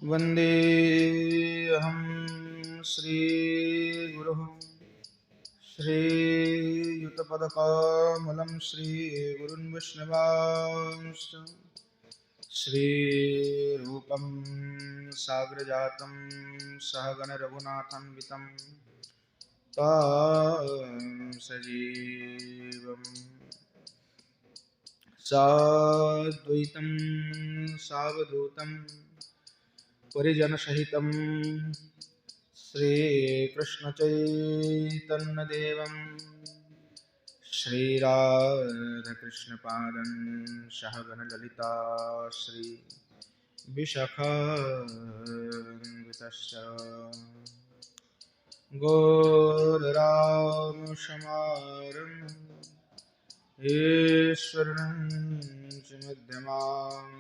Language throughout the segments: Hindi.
वन्देऽहं श्रीगुरुः श्रीयुतपदकमलं श्रीगुरुन् वैष्णवांश्च श्रीरूपं साग्रजातं सहगण रघुनाथान्वितं तं सजीवम् साद्वैतं सावधूतं परिजनसहितं श्रीकृष्णचैतन्यदेवं श्रीराधाकृष्णपादं सहगणललिता श्रीविशाखान्वितश्च गौररामशमारम्भं ईश्वरं च मध्यमाम्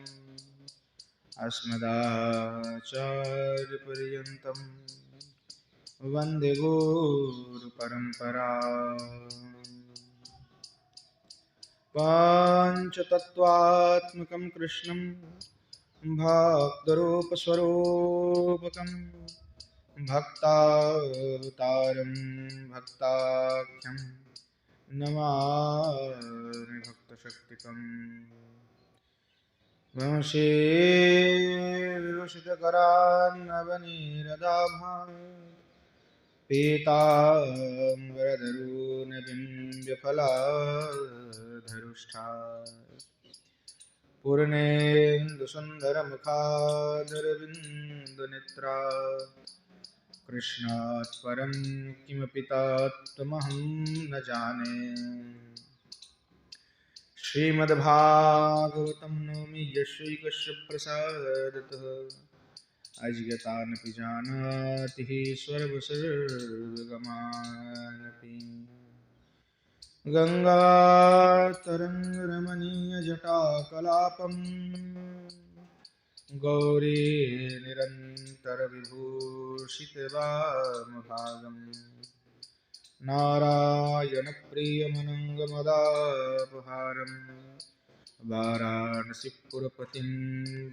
अस्मदाचार्यपर्यन्तं वन्दे गुरुपरम्परा। पाञ्चतत्त्वात्मकं कृष्णं भक्तरूपस्वरूपकं भक्तावतारं भक्ताख्यं नमामि भक्तशक्तिकम् वंशीविभूषितकरान्नवनीरदाभां पीताम्बरधरूनबिम्बफलाधरुष्ठा पूर्णेन्दुसुन्दरमुखादरविन्दनेत्रा कृष्णात् परं किमपि तत्त्वमहं न जाने। श्रीमद्भागवतं नौमि यश्वैकस्य प्रसादतः अज्ञातानपि जानाति सर्वसर्गमानपि गङ्गातरङ्गरमणीयजटाकलापं गौरी निरन्तरविभूषितवामभागम् नारायणप्रियमनङ्गमदापहारं वाराणसीपुरपतिं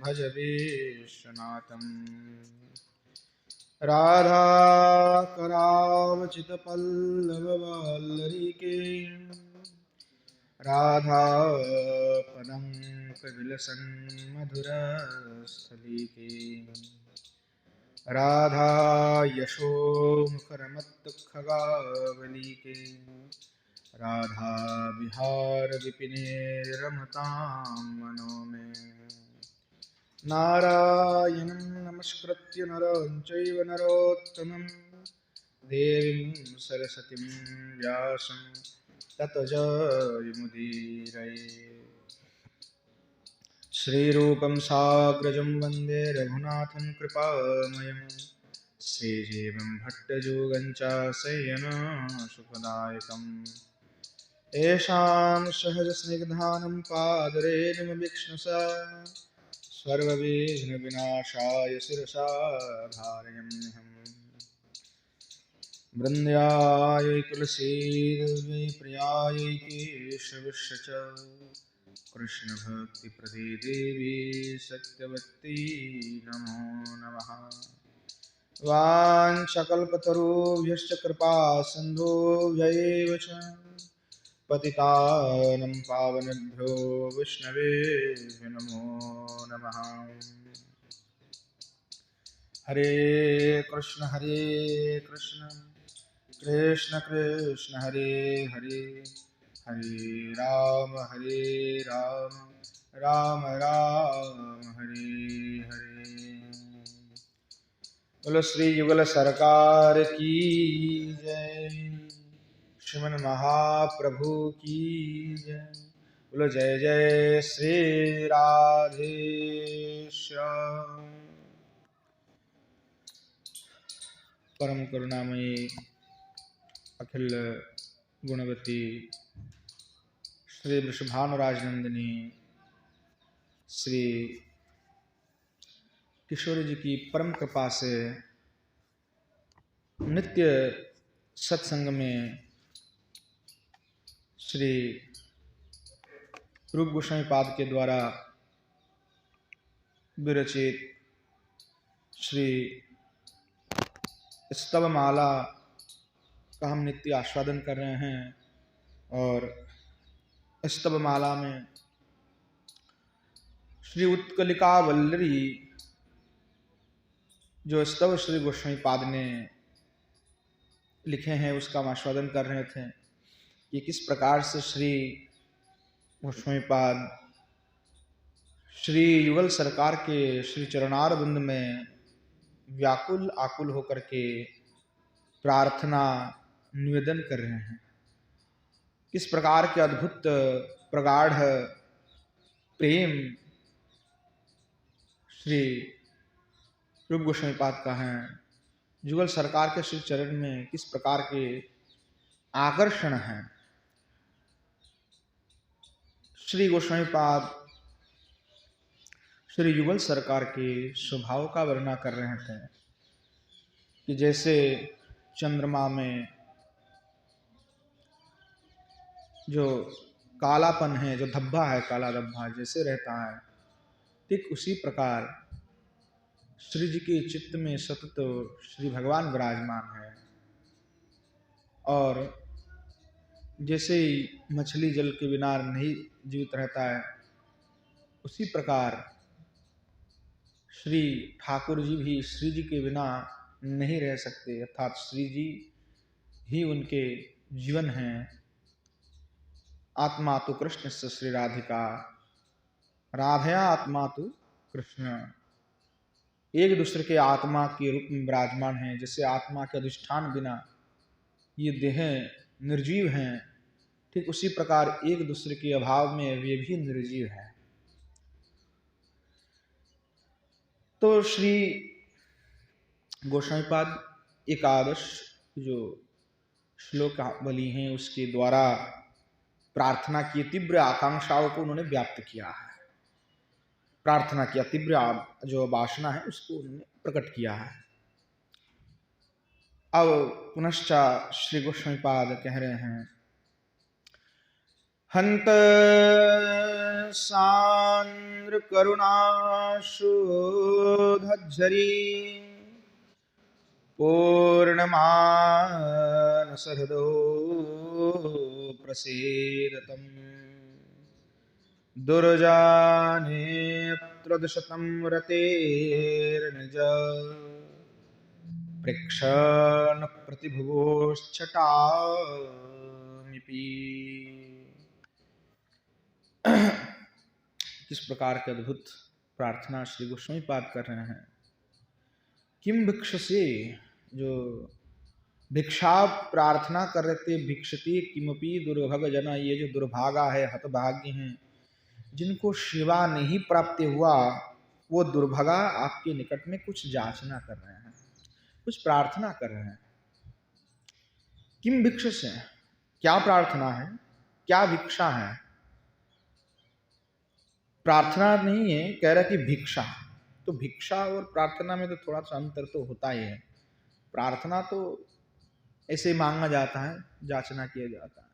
भज विश्वनाथं। राधाकरावचितपल्लववल्लरीके राधापदङ्कविलसन् मधुरस्थलीके राधा यशोमुखरमत्तखगावलीके राधा विहार विपिने रमतां मनो मे। नारायणं नमस्कृत्य नरं चैव नरोत्तमं देवीं सरस्वतीं व्यासं ततो जयमुदीरये। श्रीरूपं साग्रजं वन्दे रघुनाथं कृपामयं श्रीजीवं भट्टयोगं च शय्यनसुखदायकम् येषां सहजस्निग्धानं पादरेणुमीक्ष्णसा सर्वविघ्नविनाशाय शिरसा धारयाम्यहम्। वृन्द्यायै तुलसीदेवी प्रियायै केशवस्य च कृष्णभक्तिप्रदे देवी सत्यवती नमो नमः। वाञ्छकल्पतरुभ्यश्च कृपा सिन्धुभ्यैव च पतितानं पावनेभ्यो वैष्णवेभ्यो नमो नमः। हरे कृष्ण कृष्ण कृष्ण हरे हरे हरे राम राम राम हरे हरे। बोलो श्री युगल सरकार की जय, श्रीमन महाप्रभु की जय। बोलो जय जय श्री राधे श्याम। परम करुणामयी अखिल गुणवती श्री वृषभानुराजनंदिनी श्री किशोरी जी की परम कृपा से नित्य सत्संग में श्री रूप गोस्वामी पाद के द्वारा विरचित श्री स्तव माला का हम नित्य आस्वादन कर रहे हैं और स्तव माला में श्री उत्कलिका वल्लरी जो स्तव श्री गोस्वामी पाद ने लिखे हैं उसका हम आस्वादन कर रहे थे कि किस प्रकार से श्री गोस्वामी पाद श्री युगल सरकार के श्री चरणार बिंद में व्याकुल आकुल होकर के प्रार्थना निवेदन कर रहे हैं। किस प्रकार के अद्भुत प्रगाढ़ प्रेम श्री रूप गोस्वामी पाद का है। जुगल सरकार के श्री चरण में किस प्रकार के आकर्षण हैं। श्री गोस्वामी पाद श्री युगल सरकार के स्वभाव का वर्णन कर रहे थे कि जैसे चंद्रमा में जो कालापन है, जो धब्बा है, काला धब्बा जैसे रहता है, ठीक उसी प्रकार श्री जी के चित्त में सतत श्री भगवान विराजमान है। और जैसे ही मछली जल के बिना नहीं जीवित रहता है, उसी प्रकार श्री ठाकुर जी भी श्री जी के बिना नहीं रह सकते, अर्थात श्री जी ही उनके जीवन हैं। आत्मा तो कृष्ण से श्री राधिका, राधया आत्मा तो कृष्ण, एक दूसरे के आत्मा के रूप में विराजमान हैं। जैसे आत्मा के अधिष्ठान बिना ये देह निर्जीव हैं, ठीक उसी प्रकार एक दूसरे के अभाव में वे भी निर्जीव हैं। तो श्री गोस्वामी पाद एकादश जो श्लोकावली हैं उसके द्वारा प्रार्थना की तीव्र आकांक्षाओं को उन्होंने व्याप्त किया है। प्रार्थना किया, तीव्र जो वासना है उसको उन्होंने प्रकट किया है। अब पुनश्च श्री गोस्वामी पाद कह रहे हैं, हंत सांद्र करुणाशोधज्जरी पूर्णमानसहृदो प्रसीदतम् दुर्जानेत्रदशतं रतेर्निज प्रेक्षण प्रतिभुवोश्चटामिपि। किस प्रकार के अद्भुत प्रार्थना श्री गोस्वामी पाद कर रहे हैं। किम भिक्षसे, जो भिक्षा प्रार्थना कर रहे थे, भिक्षते किमपि दुर्भग जना, ये जो दुर्भागा है, हतभाग्य हैं, जिनको सेवा नहीं प्राप्त हुआ, वो दुर्भागा आपके निकट में कुछ याचना कर रहे हैं, कुछ प्रार्थना कर रहे हैं। किम भिक्षसे, क्या प्रार्थना है, क्या भिक्षा है। प्रार्थना नहीं है, कह रहा कि भिक्षा। तो भिक्षा और प्रार्थना में तो थोड़ा सा अंतर तो होता ही है। प्रार्थना तो ऐसे मांगा जाता है, याचना किया जाता है,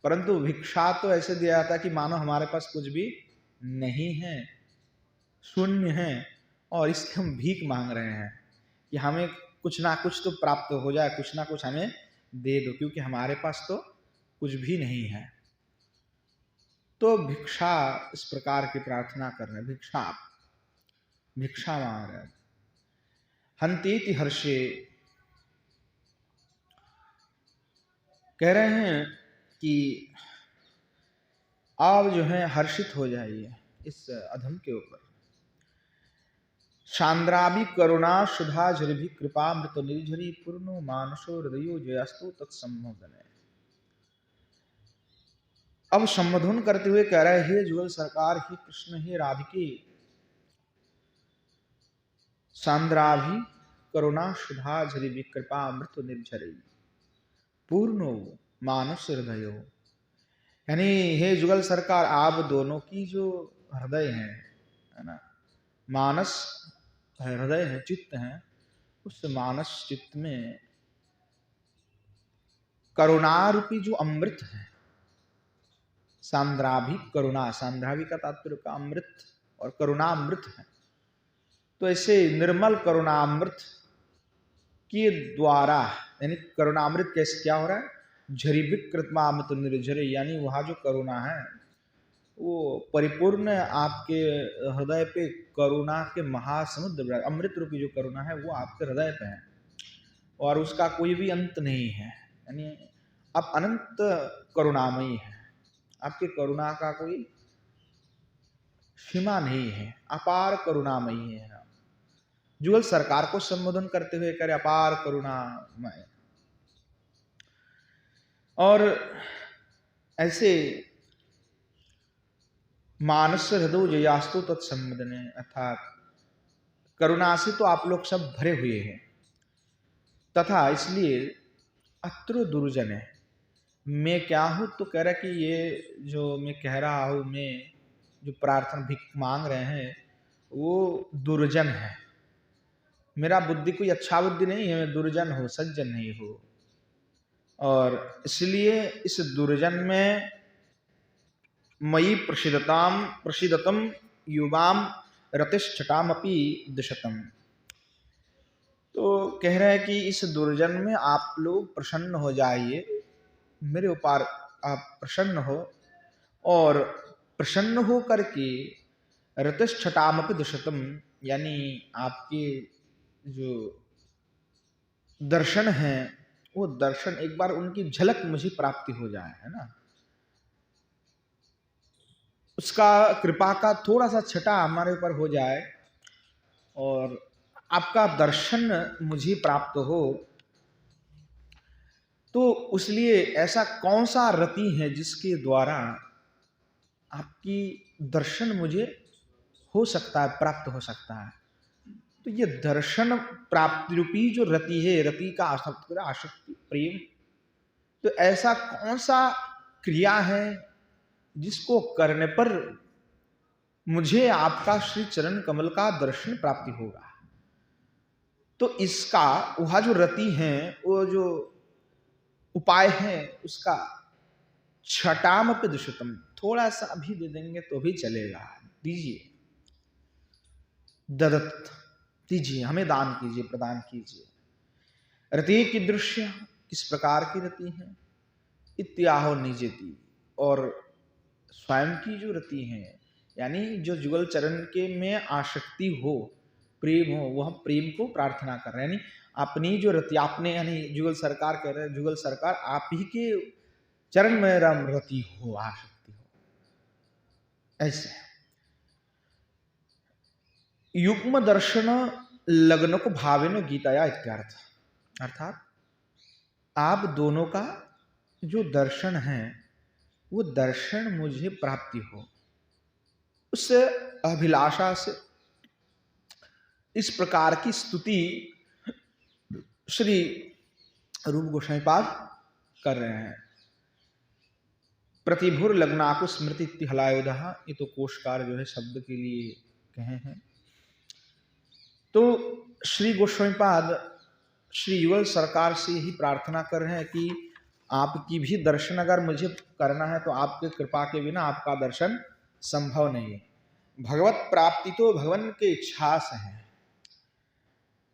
परंतु भिक्षा तो ऐसे दिया जाता है कि मानो हमारे पास कुछ भी नहीं है, शून्य है, और इसलिए हम भीख मांग रहे हैं कि हमें कुछ ना कुछ तो प्राप्त हो जाए, कुछ ना कुछ हमें दे दो, क्योंकि हमारे पास तो कुछ भी नहीं है। तो भिक्षा इस प्रकार की प्रार्थना कर रहे हैं, भिक्षा मांग रहे हैं। हंतीति हर्षे, कह रहे हैं कि आप जो है हर्षित हो जाइए इस अधम के ऊपर। शांद्राभि करुणा सुधा झरि कृपा मृत निर्झरी पूर्णो मानसो हृदयो जयस्तु तत्सम्मोदने। अब संबोधन करते हुए कह रहे, हे जुगल सरकार, हे कृष्ण, हे राधिके, सांद्राभि करुणा सुधा झरि कृपा मृत निर्झरी पूर्णो मानस हृदयो, यानी हे जुगल सरकार, आप दोनों की जो हृदय है ना, मानस हृदय है, चित्त है, उस मानस चित्त में करुणा रूपी जो अमृत है, सांद्राभि करुणा, सांद्राभि का तात्पर्य का अमृत और करुणा अमृत है, तो ऐसे निर्मल करुणामृत के द्वारा, यानी करुणामृत कैसे क्या हो रहा है, झरी विकृतमामृत निर्झरे, यानी वहाँ जो करुणा है वो परिपूर्ण आपके हृदय पे करुणा के महासमुद्र, अमृत रूपी जो करुणा है वो आपके हृदय पे है और उसका कोई भी अंत नहीं है, यानी आप अनंत करुणामयी है, आपकी करुणा का कोई सीमा नहीं है, अपार करुणामयी है। जुगल सरकार को संबोधन करते हुए करे अपार करुणामय। और ऐसे मानस हृदय जयास्तु तत्संबदने, अर्थात करुणा से तो आप लोग सब भरे हुए हैं, तथा इसलिए अत्र दुर्जन है। मैं क्या हूं, तो कह रहा कि ये जो मैं कह रहा हूं, मैं जो प्रार्थना भिख मांग रहे हैं वो दुर्जन है। मेरा बुद्धि कोई अच्छा बुद्धि नहीं है, मैं दुर्जन हो, सज्जन नहीं हो, और इसलिए इस दुर्जन में मयि प्रसिदतम युवाम रतिष्ठताम अपि दिशतम। तो कह रहे हैं कि इस दुर्जन में आप लोग प्रसन्न हो जाइए, मेरे ऊपर आप प्रसन्न हो, और प्रसन्न हो करके रतिष्ठताम अपि दिशतम, यानी आपके जो दर्शन है वो दर्शन एक बार उनकी झलक मुझे प्राप्ति हो जाए, है ना, उसका कृपा का थोड़ा सा छटा हमारे ऊपर हो जाए और आपका दर्शन मुझे प्राप्त हो। तो उसलिए ऐसा कौन सा रति है जिसके द्वारा आपकी दर्शन मुझे हो सकता है, प्राप्त हो सकता है। तो ये दर्शन प्राप्ति रूपी जो रति है, रति का आसक्ति प्रेम, तो ऐसा कौन सा क्रिया है जिसको करने पर मुझे आपका श्री चरण कमल का दर्शन प्राप्ति होगा। तो इसका वह जो रति है, वो जो उपाय है उसका छटाम पे दुष्टम, थोड़ा सा अभी दे देंगे तो भी चलेगा, दीजिए, ददत्त दीजिए, हमें दान कीजिए, प्रदान कीजिए। रति की दृश्य किस प्रकार की रति है, इत्याहो निजेती, और स्वयं की जो रति है, यानी जो जुगल चरण के में आसक्ति हो, प्रेम हो, वह प्रेम को प्रार्थना कर रहे हैं, यानी अपनी जो रति आपने, यानी जुगल सरकार कह रहे हैं, जुगल सरकार आप ही के चरण में राम रति हो, आसक्ति हो। ऐसे युग्म दर्शन लग्न को भावेन गीताया इत्यार्थ, अर्थात आप दोनों का जो दर्शन है वो दर्शन मुझे प्राप्ति हो, उस अभिलाषा से इस प्रकार की स्तुति श्री रूप गोस्वामी पाद कर रहे हैं। प्रतिभुर लग्नाकु स्मृति हलायोधा, ये तो कोशकार जो है शब्द के लिए कहे हैं। तो श्री गोस्वामी पाद श्री युगल सरकार से ही प्रार्थना कर रहे हैं कि आपकी भी दर्शन अगर मुझे करना है तो आपके कृपा के बिना आपका दर्शन संभव नहीं है। भगवत प्राप्ति तो भगवान के इच्छा से है।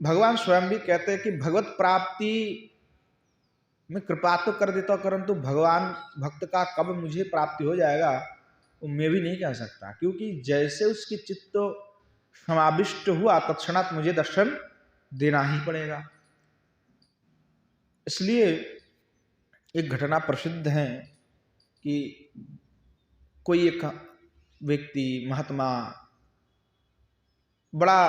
भगवान स्वयं भी कहते हैं कि भगवत प्राप्ति में कृपा तो कर देता, परंतु भगवान भक्त का कब मुझे प्राप्ति हो जाएगा वो मैं भी नहीं कह सकता, क्योंकि जैसे उसकी चित्त समाविष्ट हुआ तत्क्षणात मुझे दर्शन देना ही पड़ेगा। इसलिए एक घटना प्रसिद्ध है कि कोई एक व्यक्ति महात्मा बड़ा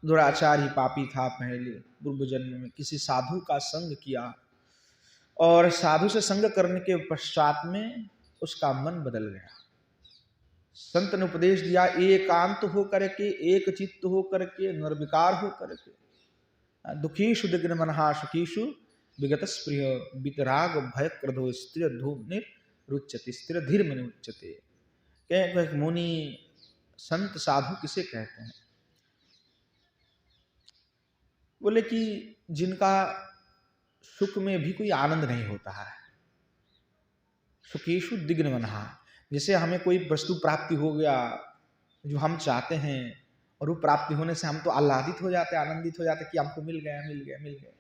दुराचारी पापी था, पहले पूर्व जन्म में किसी साधु का संग किया और साधु से संग करने के पश्चात में उसका मन बदल गया। संत ने उपदेश दिया, एकांत हो करके, एक चित्त हो करके, निर्विकार हो करके, दुखीषु दिग्न मनहा सुखीषु विगत स्प्रिय वितराग भय क्रोधो स्थिर धूम रुच्यते, स्थिर धीर मन उच्यते। कह मुनि संत साधु किसे कहते हैं? बोले कि जिनका सुख में भी कोई आनंद नहीं होता है। सुखीषु दिग्न मनहा, जैसे हमें कोई वस्तु प्राप्ति हो गया जो हम चाहते हैं और वो प्राप्ति होने से हम तो आह्लादित हो जाते, आनंदित हो जाते कि हमको मिल गया, मिल गया, मिल गया।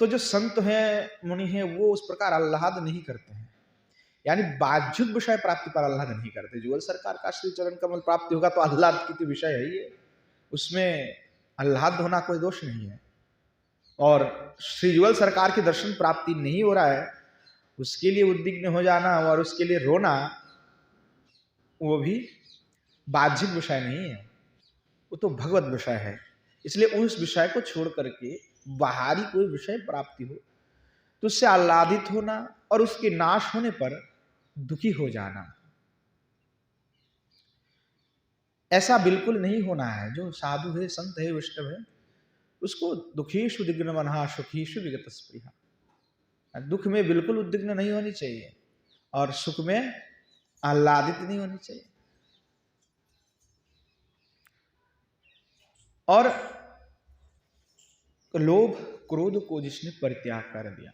तो जो संत हैं, मुनि हैं, वो उस प्रकार आह्लाद नहीं करते हैं, यानी बाह्यिक विषय प्राप्ति पर आह्लाद नहीं करते। जुगल सरकार का श्री चरण कमल प्राप्ति होगा तो आह्लाद की तो विषय है ही, उसमें आह्लाद होना कोई दोष नहीं है। और श्री जुगल सरकार के दर्शन प्राप्ति नहीं हो रहा है, उसके लिए उद्विग्न हो जाना और उसके लिए रोना, वो भी बाह्यिक विषय नहीं है, वो तो भगवत विषय है। इसलिए उस विषय को छोड़ करके बाहरी कोई विषय प्राप्ति हो तो उससे आह्लादित होना और उसके नाश होने पर दुखी हो जाना, ऐसा बिल्कुल नहीं होना है। जो साधु है, संत है, वैष्णव है, उसको दुखेषु उद्विग्न मनः सुखेषु विगत स्पृहा, दुख में बिल्कुल उद्विग्न नहीं होनी चाहिए और सुख में आह्लादित नहीं होनी चाहिए। और लोभ क्रोध को जिसने परित्याग कर दिया,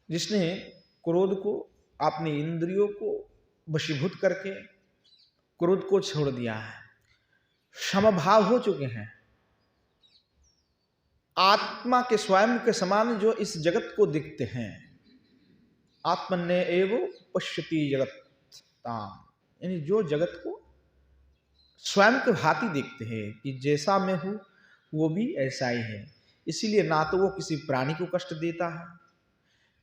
जिसने क्रोध को, अपनी इंद्रियों को वशीभूत करके क्रोध को छोड़ दिया है, समभाव हो चुके हैं, आत्मा के स्वयं के समान जो इस जगत को दिखते हैं, आत्मन्य एव पश्यति जगत्ताम्, यानी जो जगत को स्वयं के भांति देखते हैं कि जैसा मैं हूं वो भी ऐसा ही है। इसीलिए ना तो वो किसी प्राणी को कष्ट देता है,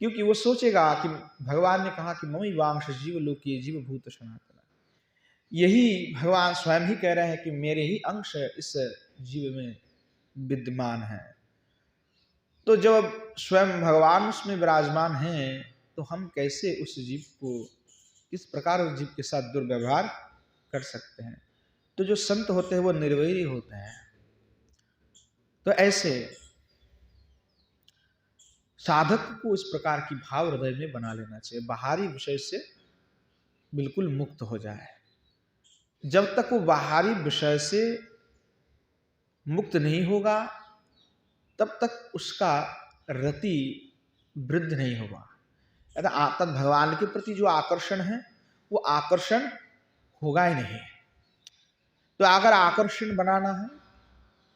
क्योंकि वो सोचेगा कि भगवान ने कहा कि ममि वांश जीव लोके जीव भूत सनातन, यही भगवान स्वयं ही कह रहे हैं कि मेरे ही अंश इस जीव में विद्यमान है। तो जब स्वयं भगवान उसमें विराजमान हैं तो हम कैसे उस जीव को, किस प्रकार उस जीव के साथ दुर्व्यवहार कर सकते हैं। तो जो संत होते हैं वो निर्वैरी होते हैं। तो ऐसे साधक को इस प्रकार की भाव हृदय में बना लेना चाहिए, बाहरी विषय से बिल्कुल मुक्त हो जाए। जब तक वो बाहरी विषय से मुक्त नहीं होगा तब तक उसका रति वृद्ध नहीं होगा। तब भगवान के प्रति जो आकर्षण है वो आकर्षण होगा ही नहीं। तो अगर आकर्षण बनाना है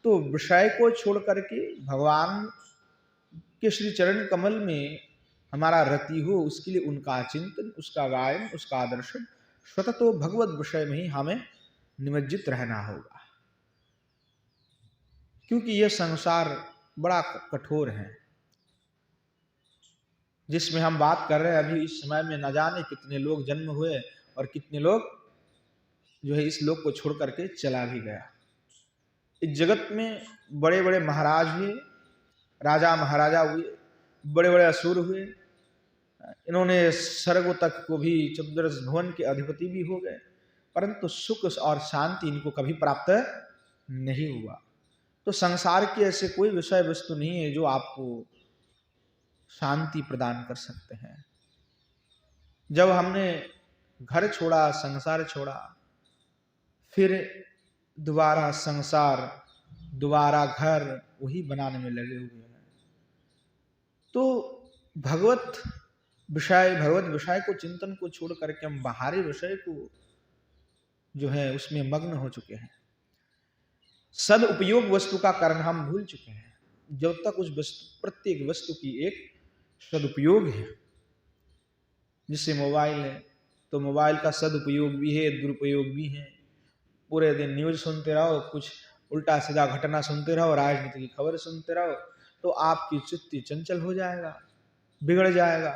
तो विषय को छोड़ करके भगवान के श्री चरण कमल में हमारा रति हो, उसके लिए उनका चिंतन, उसका गायन, उसका दर्शन, स्वतः तो भगवत विषय में ही हमें निमज्जित रहना होगा। क्योंकि यह संसार बड़ा कठोर है जिसमें हम बात कर रहे हैं। अभी इस समय में न जाने कितने लोग जन्म हुए और कितने लोग जो है इस लोक को छोड़ करके चला भी गया। इस जगत में बड़े बड़े महाराज हुए, राजा महाराजा हुए, बड़े बड़े असुर हुए, इन्होंने स्वर्ग तक को भी, चतुर्दश भुवन के अधिपति भी हो गए, परंतु सुख और शांति इनको कभी प्राप्त नहीं हुआ। तो संसार की ऐसे कोई विषय वस्तु नहीं है जो आपको शांति प्रदान कर सकते हैं। जब हमने घर छोड़ा, संसार छोड़ा, फिर दोबारा संसार, दोबारा घर वही बनाने में लगे हुए हैं। तो भगवत विषय को, चिंतन को छोड़ करके हम बाहरी विषय को जो है उसमें मग्न हो चुके हैं। सदुपयोग वस्तु का कारण हम भूल चुके हैं। जब तक उस वस्तु, प्रत्येक वस्तु की एक सदुपयोग है। जिससे मोबाइल है तो मोबाइल का सदुपयोग भी है, दुरुपयोग भी है। पूरे दिन न्यूज सुनते रहो, कुछ उल्टा सीधा घटना सुनते रहो, राजनीति की खबर सुनते रहो, तो आपकी चित्त चंचल हो जाएगा, बिगड़ जाएगा।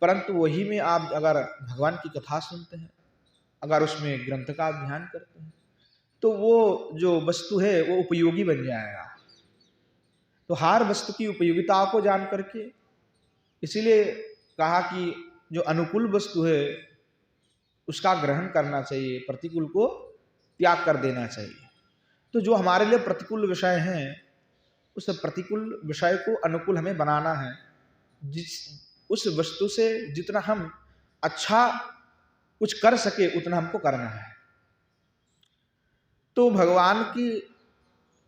परंतु वही में आप अगर भगवान की कथा सुनते हैं, अगर उसमें ग्रंथ का ध्यान करते हैं, तो वो जो वस्तु है वो उपयोगी बन जाएगा। तो हर वस्तु की उपयोगिता को जान करके, इसीलिए कहा कि जो अनुकूल वस्तु है उसका ग्रहण करना चाहिए, प्रतिकूल को त्याग कर देना चाहिए। तो जो हमारे लिए प्रतिकूल विषय हैं, उस प्रतिकूल विषय को अनुकूल हमें बनाना है। उस वस्तु से जितना हम अच्छा कुछ कर सके उतना हमको करना है। तो भगवान की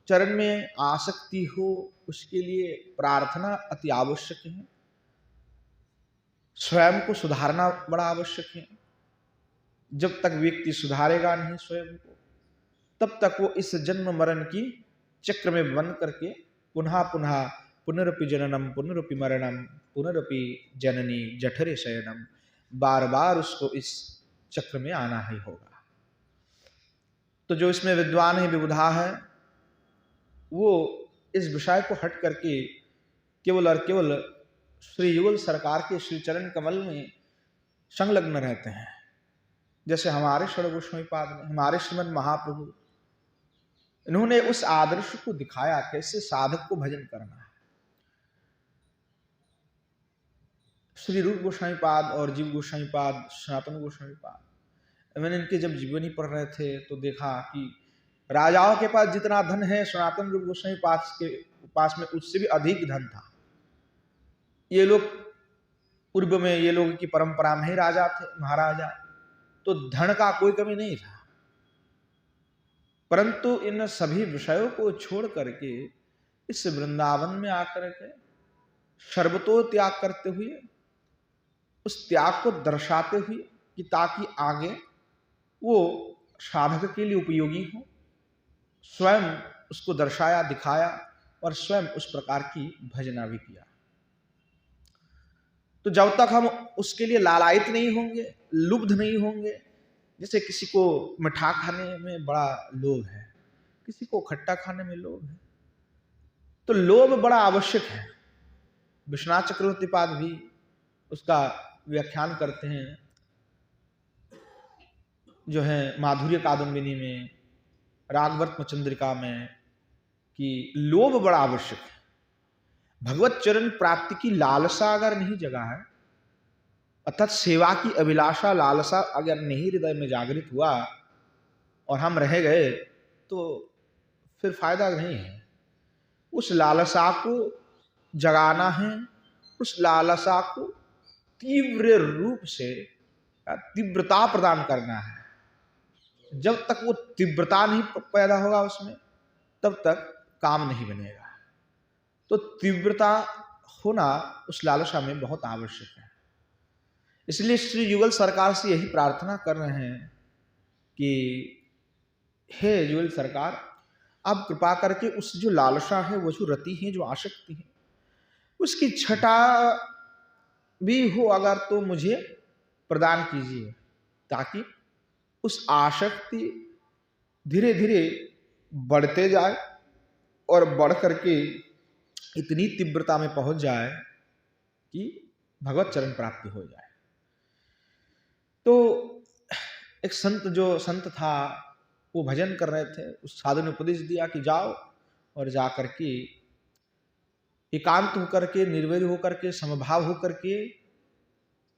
चरण में आसक्ति हो, उसके लिए प्रार्थना अति आवश्यक है। स्वयं को सुधारना बड़ा आवश्यक है। जब तक व्यक्ति सुधारेगा नहीं स्वयं को, तब तक वो इस जन्म मरण की चक्र में बंद करके पुनः पुनः पुनरपि जननम पुनरपि मरणम पुनरपि जननी जठरे शयनम, बार बार उसको इस चक्र में आना ही होगा। तो जो इसमें विद्वान है, विबुधा है, वो इस विषय को हट करके केवल और केवल श्री युगल सरकार के श्री चरण कमल में संलग्न रहते हैं। जैसे हमारे षड्गोस्वामी पाद ने, हमारे श्रीमद महाप्रभु, इन्होंने उस आदर्श को दिखाया कैसे साधक को भजन करना है। श्री रूप गोस्वामी पाद और जीव गोस्वामी पाद, सनातन गोस्वामी पाद, मैंने इनके जब जीवनी पढ़ रहे थे तो देखा कि राजाओं के पास जितना धन है सनातन रूप गोस्वामी पाद के पास में उससे भी अधिक धन था। ये लोग पूर्व में ये लोगों की परंपरा में ही राजा थे, महाराजा, तो धन का कोई कमी नहीं था। परंतु इन सभी विषयों को छोड़ करके इस वृंदावन में आकर के सर्वतो त्याग करते हुए, उस त्याग को दर्शाते हुए कि ताकि आगे वो साधक के लिए उपयोगी हो, स्वयं उसको दर्शाया, दिखाया और स्वयं उस प्रकार की भजना भी किया। तो जब तक हम उसके लिए लालायित नहीं होंगे, लुब्ध नहीं होंगे, जैसे किसी को मिठा खाने में बड़ा लोभ है, किसी को खट्टा खाने में लोभ है, तो लोभ बड़ा आवश्यक है। विश्वनाथ चक्रवर्ती पाद भी उसका व्याख्यान करते हैं, जो है माधुर्य कादम्बिनी में, रागवर्त्म चंद्रिका में, कि लोभ बड़ा आवश्यक है। भगवत चरण प्राप्ति की लालसा अगर नहीं जगा है, अर्थात सेवा की अभिलाषा, लालसा अगर नहीं हृदय में जागृत हुआ और हम रह गए, तो फिर फायदा नहीं है। उस लालसा को जगाना है, उस लालसा को तीव्र रूप से तीव्रता प्रदान करना है। जब तक वो तीव्रता नहीं पैदा होगा उसमें, तब तक काम नहीं बनेगा। तो तीव्रता होना उस लालसा में बहुत आवश्यक है। इसलिए श्री युगल सरकार से यही प्रार्थना कर रहे हैं कि हे युगल सरकार, आप कृपा करके उस जो लालसा है, वो जो रति है, जो आसक्ति है, उसकी छटा भी हो अगर तो मुझे प्रदान कीजिए, ताकि उस आसक्ति धीरे धीरे बढ़ते जाए और बढ़ करके इतनी तीव्रता में पहुंच जाए कि भगवत चरण प्राप्ति हो जाए। तो एक संत, जो संत था, वो भजन कर रहे थे, उस साधु ने उपदेश दिया कि जाओ और जा करके एकांत होकर के, निर्वैर होकर के, समभाव होकर के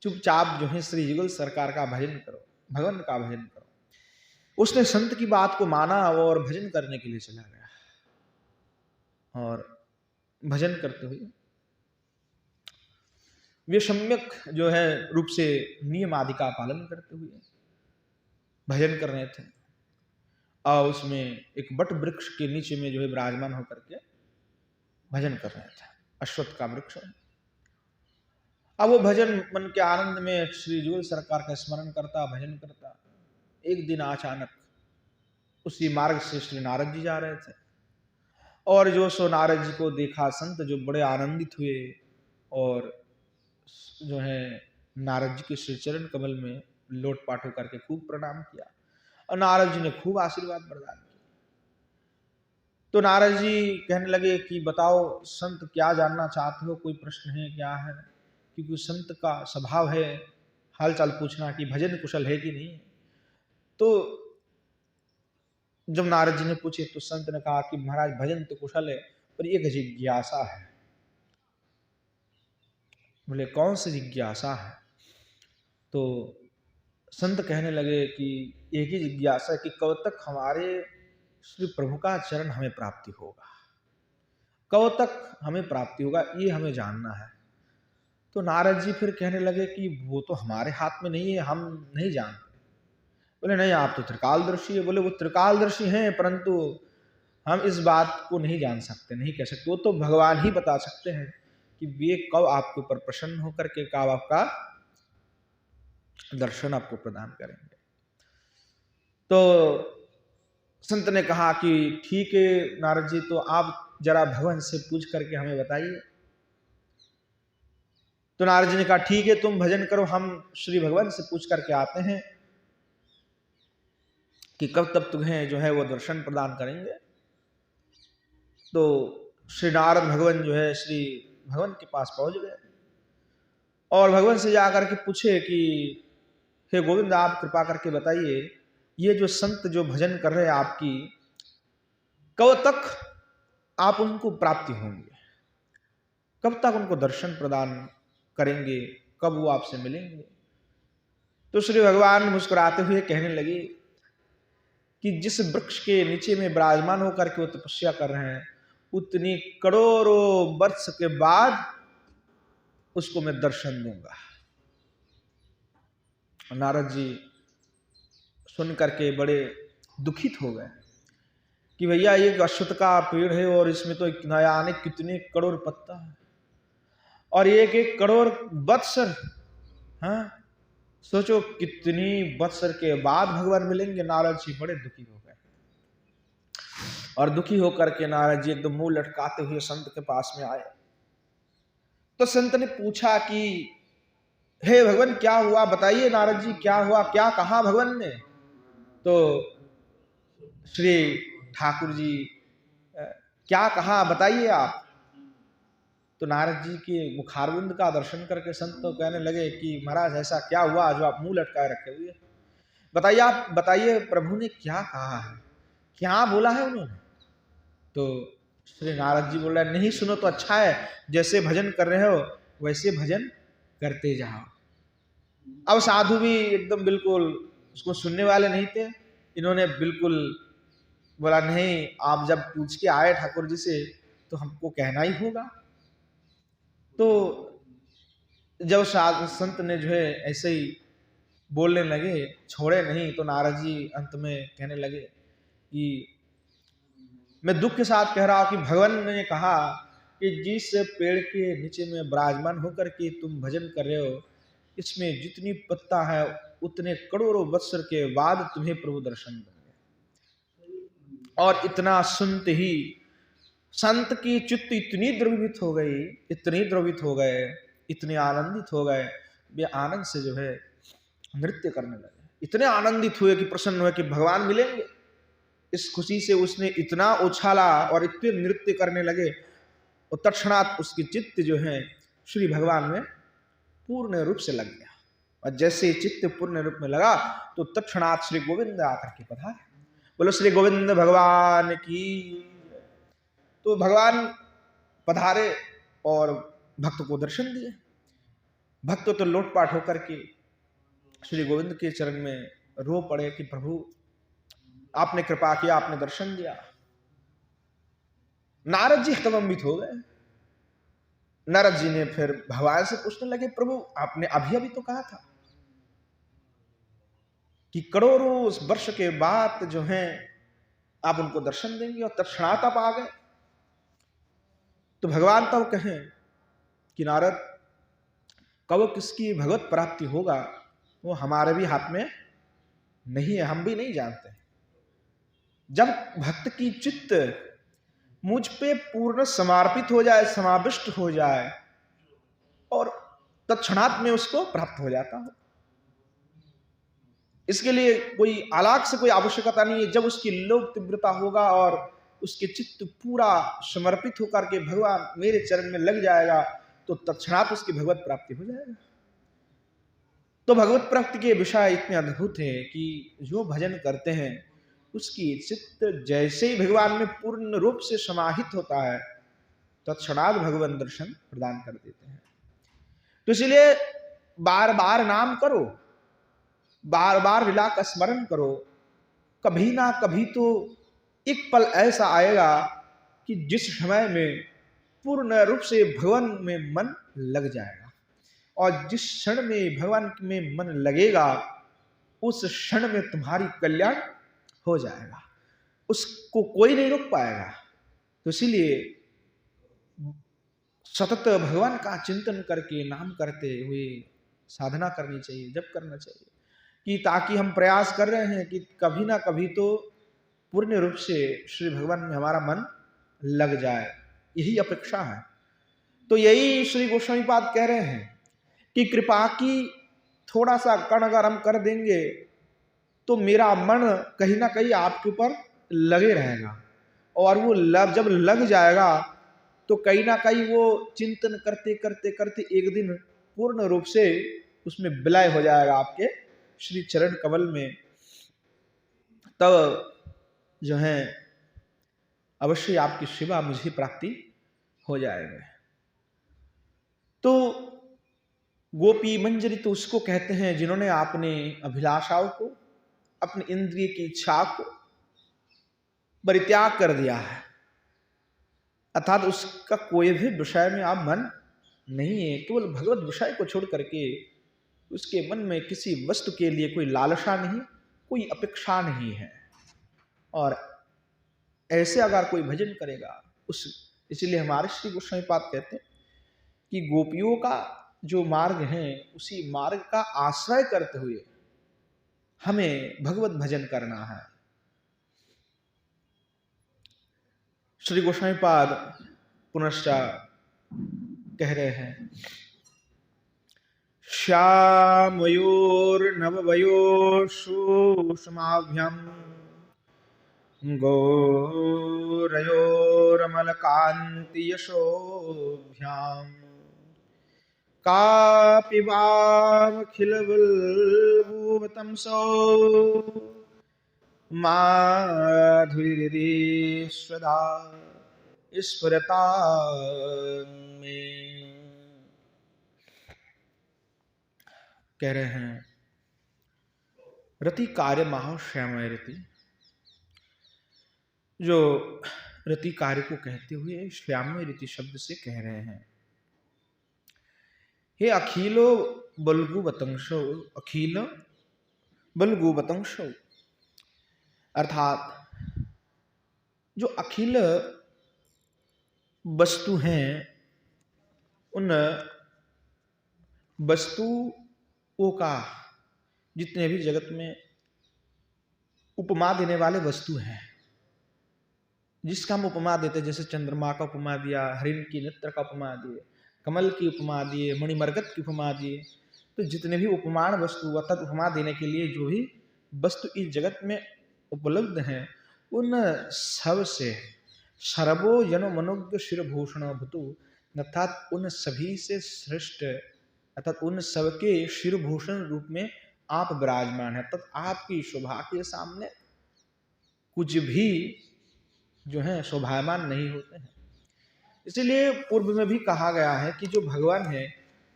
चुपचाप जो है श्री युगल सरकार का भजन करो, भगवान का भजन करो। उसने संत की बात को माना और भजन करने के लिए चला गया, और भजन करते हुए वे सम्यक जो है रूप से नियम आदि का पालन करते हुए भजन कर रहे थे। और उसमें एक बट वृक्ष के नीचे में जो है विराजमान होकर के भजन कर रहे थे, अश्वत्थ का वृक्ष। अब वो भजन मन के आनंद में श्री युगल सरकार का स्मरण करता, भजन करता। एक दिन अचानक उसी मार्ग से श्री नारद जी जा रहे थे, और जो सो नारद जी को देखा संत जो बड़े आनंदित हुए, और जो है नारद जी के श्री चरण कमल में लोटपाट होकर के खूब प्रणाम किया, और नारद जी ने खूब आशीर्वाद प्रदान किया। तो नारद जी कहने लगे कि बताओ संत, क्या जानना चाहते हो, कोई प्रश्न है क्या है? क्योंकि संत का स्वभाव है हालचाल पूछना कि भजन कुशल है कि नहीं। तो जब नारद जी ने पूछे तो संत ने कहा कि महाराज भजन तो कुशल है, पर एक जिज्ञासा है। बोले कौन सी जिज्ञासा है? तो संत कहने लगे कि एक ही जिज्ञासा है कि कब तक हमारे श्री प्रभु का चरण हमें प्राप्ति होगा, कब तक हमें प्राप्ति होगा, ये हमें जानना है। तो नारद जी फिर कहने लगे कि वो तो हमारे हाथ में नहीं है, हम नहीं जानते। बोले नहीं, आप तो त्रिकालदर्शी है। बोले वो त्रिकालदर्शी हैं, परंतु हम इस बात को नहीं जान सकते, नहीं कह सकते। वो तो भगवान ही बता सकते हैं कि वे कब आपके ऊपर प्रसन्न होकर के कब आपका दर्शन आपको प्रदान करेंगे। तो संत ने कहा कि ठीक है नारद जी, तो आप जरा भगवान से पूछ करके हमें बताइए। तो नारद जी ने कहा ठीक है तुम भजन करो, हम श्री भगवान से पूछ करके आते हैं कि कब तक तुम्हें जो है वो दर्शन प्रदान करेंगे। तो श्री नारद भगवान जो है श्री भगवान के पास पहुंच गए और भगवान से जाकर के पूछे कि हे गोविंद, आप कृपा करके बताइए, ये जो संत जो भजन कर रहे हैं आपकी, कब तक आप उनको प्राप्ति होंगे, कब तक उनको दर्शन प्रदान करेंगे, कब वो आपसे मिलेंगे। तो श्री भगवान मुस्कुराते हुए कहने लगे कि जिस वृक्ष के नीचे में विराजमान होकर के वो तपस्या कर रहे हैं, उतनी करोड़ों वर्ष के बाद उसको मैं दर्शन दूंगा। नारद जी सुन करके बड़े दुखित हो गए कि भैया ये अश्वत्थ का पेड़ है और इसमें तो नया कितने करोड़ पत्ता है और एक एक करोड़ वत्सर, हाँ सोचो कितनी वत्सर के बाद भगवान मिलेंगे। नारद जी बड़े दुखी हो गए और दुखी होकर के नारद जी एकदम मुंह लटकाते हुए संत के पास में आए। तो संत ने पूछा कि हे भगवान क्या हुआ, बताइए नारद जी क्या हुआ, क्या कहा भगवान ने। तो श्री ठाकुर जी क्या कहा बताइए आप। तो नारद जी के मुखारविंद का दर्शन करके संत तो कहने लगे कि महाराज ऐसा क्या हुआ जो आप मुंह लटकाए रखे हुए, बताइए आप बताइए प्रभु ने क्या कहा है, क्या बोला है उन्होंने। तो श्री नारद जी बोल रहे नहीं सुनो तो अच्छा है, जैसे भजन कर रहे हो वैसे भजन करते जाओ। अब साधु भी एकदम बिल्कुल उसको सुनने वाले नहीं थे, इन्होंने बिल्कुल बोला नहीं, आप जब पूछ के आए ठाकुर जी से तो हमको कहना ही होगा। तो जब संत ने जो है ऐसे ही बोलने लगे, छोड़े नहीं, तो नारद जी अंत में कहने लगे कि मैं दुख के साथ कह रहा हूं कि भगवान ने कहा कि जिस पेड़ के नीचे में विराजमान होकर के तुम भजन कर रहे हो, इसमें जितनी पत्ता है उतने करोड़ों वत्सर के बाद तुम्हें प्रभु दर्शन देंगे। और इतना सुनते ही संत की चित्त इतनी द्रवित हो गई, इतनी द्रवित हो गए, इतने आनंदित हो गए, वे आनंद से जो है नृत्य करने लगे। इतने आनंदित हुए कि प्रसन्न हुए कि भगवान मिलेंगे। इस खुशी से उसने इतना उछाला और इतने नृत्य करने लगे और तत्क्षणात उसकी चित्त जो है श्री भगवान में पूर्ण रूप से लग गया। और जैसे चित्त पूर्ण रूप में लगा तो तत्क्षणात श्री गोविंद आकर के पधारे। बोलो श्री गोविंद भगवान की। तो भगवान पधारे और भक्त को दर्शन दिए। भक्त तो लोटपाट होकर के श्री गोविंद के चरण में रो पड़े कि प्रभु आपने कृपा किया, आपने दर्शन दिया। नारद जी हतभम्बित हो गए। नारद जी ने फिर भगवान से पूछने लगे, प्रभु आपने अभी अभी तो कहा था कि करोड़ों वर्ष के बाद जो है आप उनको दर्शन देंगे और तत्क्षणात आप आ गए। तो भगवान तब कहें कि नारद कब किसकी भगवत प्राप्ति होगा वो हमारे भी हाथ में नहीं है, हम भी नहीं जानते। जब भक्त की चित्त मुझ पे पूर्ण समर्पित हो जाए, समाविष्ट हो जाए और तत्क्षणात में उसको प्राप्त हो जाता हो, इसके लिए कोई अलग से कोई आवश्यकता नहीं है। जब उसकी लोभ तीव्रता होगा और उसके चित्त पूरा समर्पित होकर के भगवान मेरे चरण में लग जाएगा तो तत्क्षणात उसकी भगवत प्राप्ति हो जाएगा। तो भगवत प्राप्ति के विषय इतने अद्भुत है कि जो भजन करते हैं उसकी चित्त जैसे ही भगवान में पूर्ण रूप से समाहित होता है तत्क्षणात भगवान दर्शन प्रदान कर देते हैं। तो इसलिए बार बार नाम करो, बार बार लीला का स्मरण करो। कभी ना कभी तो एक पल ऐसा आएगा कि जिस समय में पूर्ण रूप से भगवान में मन लग जाएगा और जिस क्षण में भगवान में मन लगेगा उस क्षण में तुम्हारी कल्याण हो जाएगा, उसको कोई नहीं रोक पाएगा। तो इसीलिए सतत भगवान का चिंतन करके नाम करते हुए साधना करनी चाहिए, जप करना चाहिए। कि ताकि हम प्रयास कर रहे हैं कि कभी ना कभी तो पूर्ण रूप से श्री भगवान में हमारा मन लग जाए, यही अपेक्षा है। तो यही श्री गोस्वामी पाद कह रहे हैं कि कृपा की थोड़ा सा कण अगर हम कर देंगे तो मेरा मन कहीं ना कहीं आपके ऊपर लगे रहेगा, और वो जब लग जाएगा तो कहीं ना कहीं वो चिंतन करते करते करते एक दिन पूर्ण रूप से उसमें विलय हो जाएगा आपके श्री चरण कमल में। तब जो है अवश्य आपकी सेवा मुझे प्राप्ति हो जाएगी। तो गोपी मंजरी तो उसको कहते हैं जिन्होंने अपने अभिलाषाओं को, अपनी इंद्रिय की इच्छा को परित्याग कर दिया है, अर्थात उसका कोई भी विषय में आप मन नहीं है, केवल भगवत विषय को छोड़ करके उसके मन में किसी वस्तु के लिए कोई लालसा नहीं, कोई अपेक्षा नहीं है। और ऐसे अगर कोई भजन करेगा इसलिए हमारे श्री गोस्वामी पाद कहते हैं कि गोपियों का जो मार्ग है उसी मार्ग का आश्रय करते हुए हमें भगवत भजन करना है। श्री गोस्वामी पाद पुनश्च कह रहे हैं, श्यामयोर्नववयोषुष्माभ्यं गौरयोरमलकान्ति यशोभ्यां कापिवामखिलवल्गुवतंसो माधुरी सदा स्फुरता में। कह रहे हैं रति कार्य महाश्यामय रति, जो रति कार्य को कहते हुए श्यामय रति शब्द से कह रहे हैं, हे अखिलो बलगुवतंसो, अखिल बलगुवतंसो, अर्थात जो अखिल वस्तु हैं उन वस्तुओं का, जितने भी जगत में उपमा देने वाले वस्तु हैं, जिसका हम उपमा देते, जैसे चंद्रमा का उपमा दिया, हरिण की नेत्र का उपमा दिए, कमल की उपमा दिए, मणिमरकत की उपमा दिए, तो जितने भी उपमान वस्तु अर्थात उपमा देने के लिए जो भी वस्तु इस जगत में उपलब्ध हैं उन सब से सर्वो जनो मनोज्ञ शिरभूषण भुतु, अर्थात उन सभी से श्रेष्ठ, अर्थात उन सबके शिरभूषण रूप में आप विराजमान हैं। अर्थात आपकी शोभा के सामने कुछ भी जो है शोभायमान नहीं होते हैं। इसलिए पूर्व में भी कहा गया है कि जो भगवान है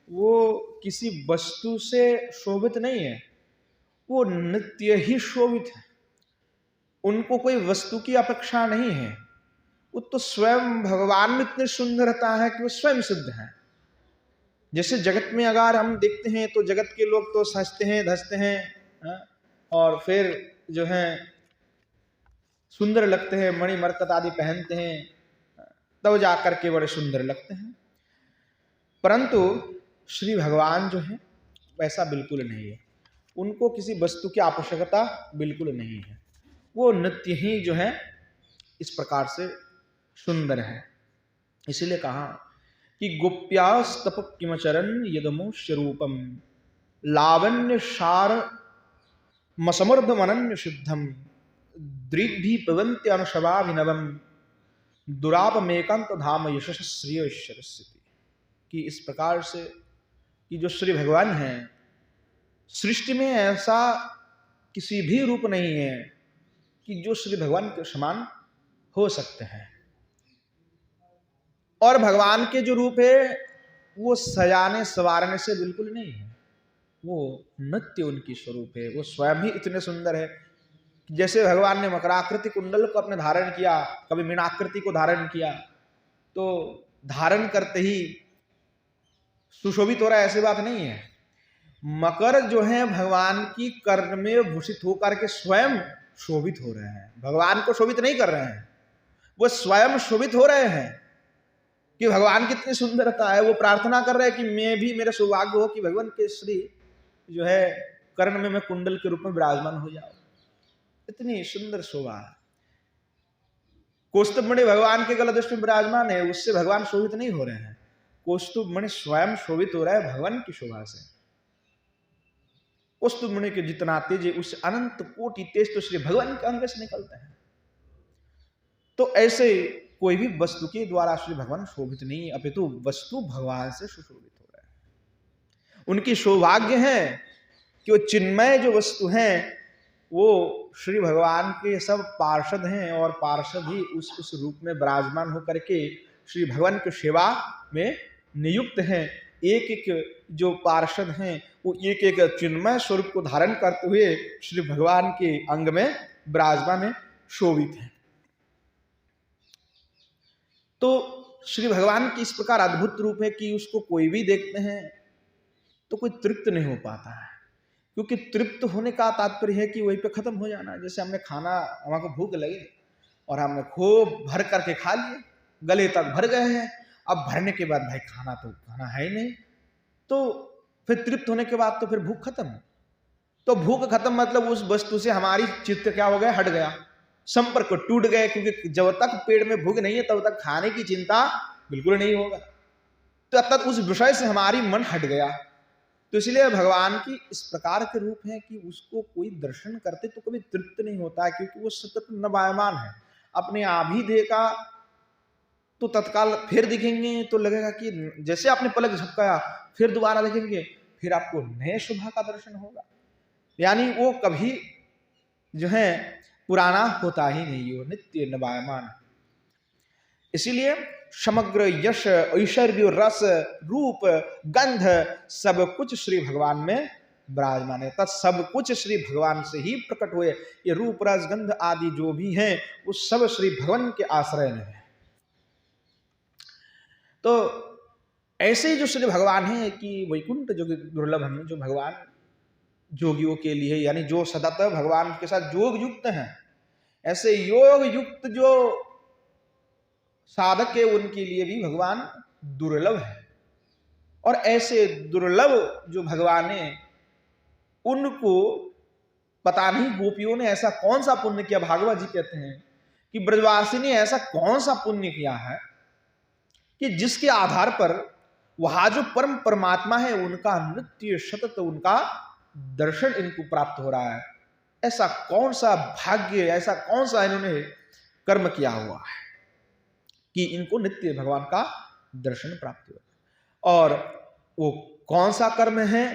वो किसी वस्तु से शोभित नहीं है, वो नित्य ही शोभित है, उनको कोई वस्तु की अपेक्षा नहीं है। वो तो स्वयं भगवान में इतनी सुंदरता है कि वो स्वयं सिद्ध है। जैसे जगत में अगर हम देखते हैं तो जगत के लोग तो सजते हैं धजते हैं और फिर जो है सुंदर लगते हैं, मणि मरकत आदि पहनते हैं, तब जाकर के बड़े सुंदर लगते हैं। परंतु श्री भगवान जो है वैसा बिल्कुल नहीं है, उनको किसी वस्तु की आवश्यकता बिल्कुल नहीं है, वो नित्य ही जो है इस प्रकार से सुंदर है। इसीलिए कहा कि गोप्यास्तप किमचरन यदमुष्य रूपम लावण्य सार मसमर्द मनन्य सिद्धम दृग्धि प्रवंत्य अनुशवाभिनवम दुरापमेकांत धाम यशस श्रेयश्वर स्थिति। कि इस प्रकार से कि जो श्री भगवान हैं, सृष्टि में ऐसा किसी भी रूप नहीं है कि जो श्री भगवान के समान हो सकते हैं। और भगवान के जो रूप है वो सजाने संवारने से बिल्कुल नहीं है, वो नित्य उनकी स्वरूप है। वो स्वयं ही इतने सुंदर है। जैसे भगवान ने मकराकृति कुंडल को अपने धारण किया, कभी मीनाकृति को धारण किया, तो धारण करते ही सुशोभित हो रहा है ऐसी बात नहीं है। मकर जो है भगवान की कर्ण में भूषित होकर के स्वयं शोभित हो रहे हैं, भगवान को शोभित नहीं कर रहे हैं, वो स्वयं शोभित हो रहे हैं कि भगवान कितनी सुंदरता है। वो प्रार्थना कर रहे हैं कि मैं भी, मेरा सौभाग्य हो कि भगवान के श्री जो है कर्ण में मैं कुंडल के रूप में विराजमान हो जाऊं। इतनी सुंदर शोभा है। कौस्तुभमणि भगवान के गलदष्ट में विराजमान है, उससे भगवान शोभित नहीं हो रहे हैं। कौस्तुभमणि स्वयं शोभित हो रहा है भगवान की शोभा से। कौस्तुभमणि के जितना तेज है उससे अनंत कोटि तेज तो श्री भगवान के अंग से निकलते हैं। तो ऐसे कोई भी वस्तु के द्वारा श्री भगवान शोभित नहीं, अपितु वस्तु भगवान से सुशोभित हो रहा है। उनकी सौभाग्य है कि वो चिन्मय जो वस्तु हैं वो श्री भगवान के सब पार्षद हैं, और पार्षद ही उस रूप में विराजमान होकर के श्री भगवान की सेवा में नियुक्त हैं। एक एक जो पार्षद हैं वो एक एक चिन्मय स्वरूप को धारण करते हुए श्री भगवान के अंग में विराजमान में शोभित हैं। तो श्री भगवान की इस प्रकार अद्भुत रूप है कि उसको कोई भी देखते हैं तो कोई तृप्त नहीं हो पाता है, क्योंकि तृप्त होने का तात्पर्य है कि वहीं पे खत्म हो जाना। जैसे हमने खाना, हमारे भूख लगे और हमने खूब भर करके खा लिए, गले तक भर गए हैं, अब भरने के बाद भाई खाना तो खाना है ही नहीं, तो फिर तृप्त होने के बाद तो फिर भूख खत्म। तो भूख खत्म मतलब उस वस्तु से हमारी चित्त क्या हो गया, हट गया, संपर्क टूट गए, क्योंकि जब तक पेट में भूख नहीं है तब तक खाने की चिंता बिल्कुल नहीं होगा, तो तब तक उस विषय से हमारी मन हट गया। तो इसलिए भगवान की इस प्रकार के रूप है कि उसको कोई दर्शन करते तो कभी तृप्त नहीं होता है, क्योंकि वो सतत नवायमान है। अपने आप ही देखा तो तत्काल फिर दिखेंगे तो लगेगा कि जैसे आपने पलक झपकाया फिर दोबारा देखेंगे, फिर आपको नए शोभा का दर्शन होगा। यानी वो कभी जो है पुराना होता ही नहीं, वो नित्य नवायमान है। इसीलिए समग्र यश, ऐश्वर्य, रस, रूप, गंध सब कुछ श्री भगवान में विराजमान है। तत् सब कुछ श्री भगवान से ही प्रकट हुए। ये रूप, रस, गंध आदि जो भी हैं वो सब श्री भगवान के आश्रय में है। तो ऐसे जो श्री भगवान है कि वैकुंठ जो दुर्लभ है, जो भगवान जोगियों के लिए, यानी जो सदातः भगवान के साथ योग युक्त हैं, ऐसे योग युक्त जो साधक है उनके लिए भी भगवान दुर्लभ है। और ऐसे दुर्लभ जो भगवान है उनको पता नहीं गोपियों ने ऐसा कौन सा पुण्य किया। भागवत जी कहते हैं कि ब्रजवासी ने ऐसा कौन सा पुण्य किया है कि जिसके आधार पर वहां जो परम परमात्मा है उनका नित्य सतत उनका दर्शन इनको प्राप्त हो रहा है। ऐसा कौन सा भाग्य, ऐसा कौन सा इन्होंने कर्म किया हुआ है कि इनको नित्य भगवान का दर्शन प्राप्त हो। और वो कौन सा कर्म है,